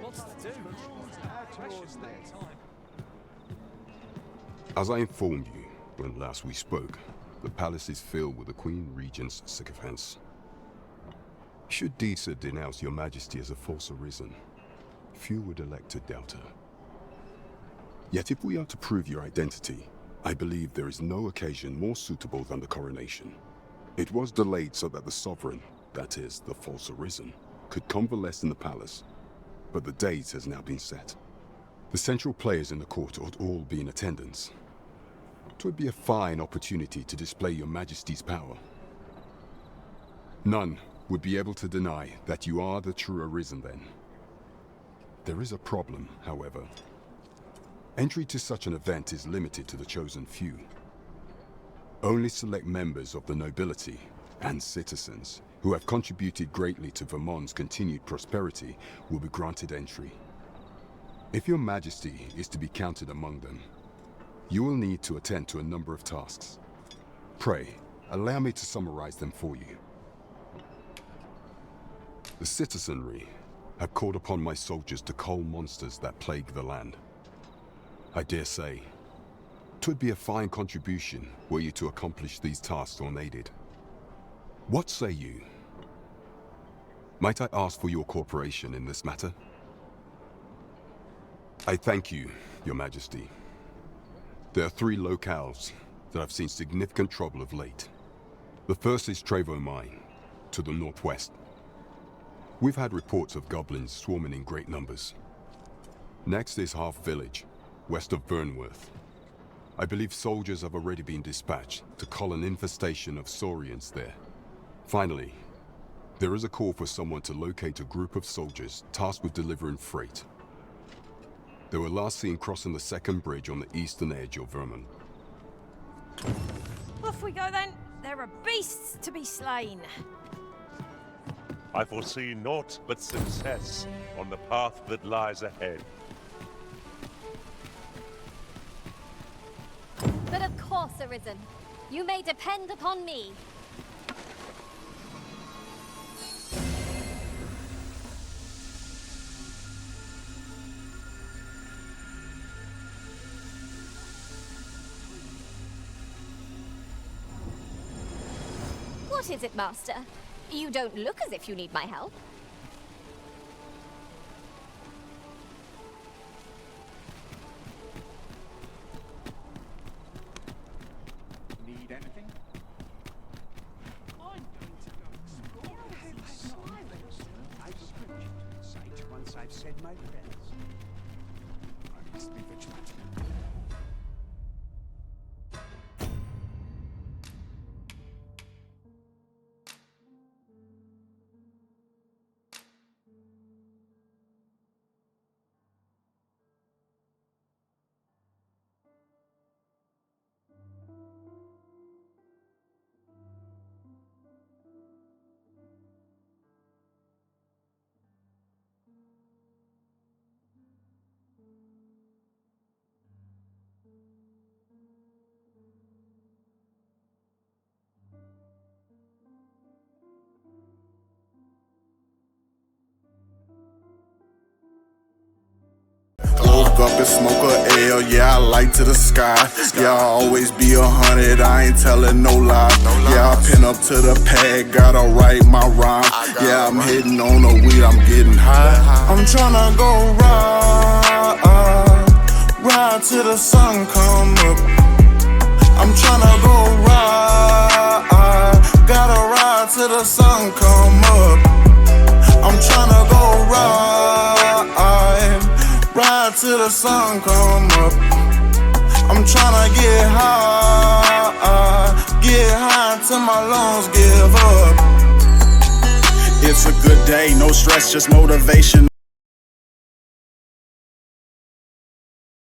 What's to do? Precious little time. As I informed you when last we spoke, the palace is filled with the Queen Regent's sycophants. Should Disa denounce your Majesty as a false arisen, few would elect to doubt her. Yet if we are to prove your identity, I believe there is no occasion more suitable than the coronation. It was delayed so that the sovereign, that is, the false arisen, could convalesce in the palace, but the date has now been set. The central players in the court ought all be in attendance. 'Twould be a fine opportunity to display your Majesty's power. None would be able to deny that you are the true Arisen then. There is a problem, however. Entry to such an event is limited to the chosen few. Only select members of the nobility and citizens who have contributed greatly to Vermont's continued prosperity will be granted entry. If your Majesty is to be counted among them, you will need to attend to a number of tasks. Pray, allow me to summarize them for you. The citizenry have called upon my soldiers to cull monsters that plague the land. I dare say, 'twould be a fine contribution were you to accomplish these tasks unaided. What say you? Might I ask for your cooperation in this matter? I thank you, Your Majesty. There are 3 locales that have seen significant trouble of late. The first is Trevo Mine, to the northwest. We've had reports of goblins swarming in great numbers. Next is Half Village, west of Burnworth. I believe soldiers have already been dispatched to cull an infestation of Saurians there. Finally, there is a call for someone to locate a group of soldiers tasked with delivering freight. They were last seen crossing the second bridge on the eastern edge of Vermont. Off we go then. There are beasts to be slain. I foresee naught but success on the path that lies ahead. But of course, Arisen. You may depend upon me. What is it, Master? You don't look as if you need my help. Need anything? I'm going to go explore the silence. I've approached sight once I've said my prayers. I must be vigilant. Up and smoke a L, yeah, I light to the sky. Yeah, I always be 100, I ain't telling no lie. Yeah, I pin up to the pad, gotta write my rhyme. Yeah, I'm hitting on the weed, I'm getting high. I'm tryna go ride till the sun come up. I'm tryna go ride, gotta ride till the sun come up. I'm tryna go ride till the sun come up. I'm tryna get high till my lungs give up. It's a good day, no stress, just motivation.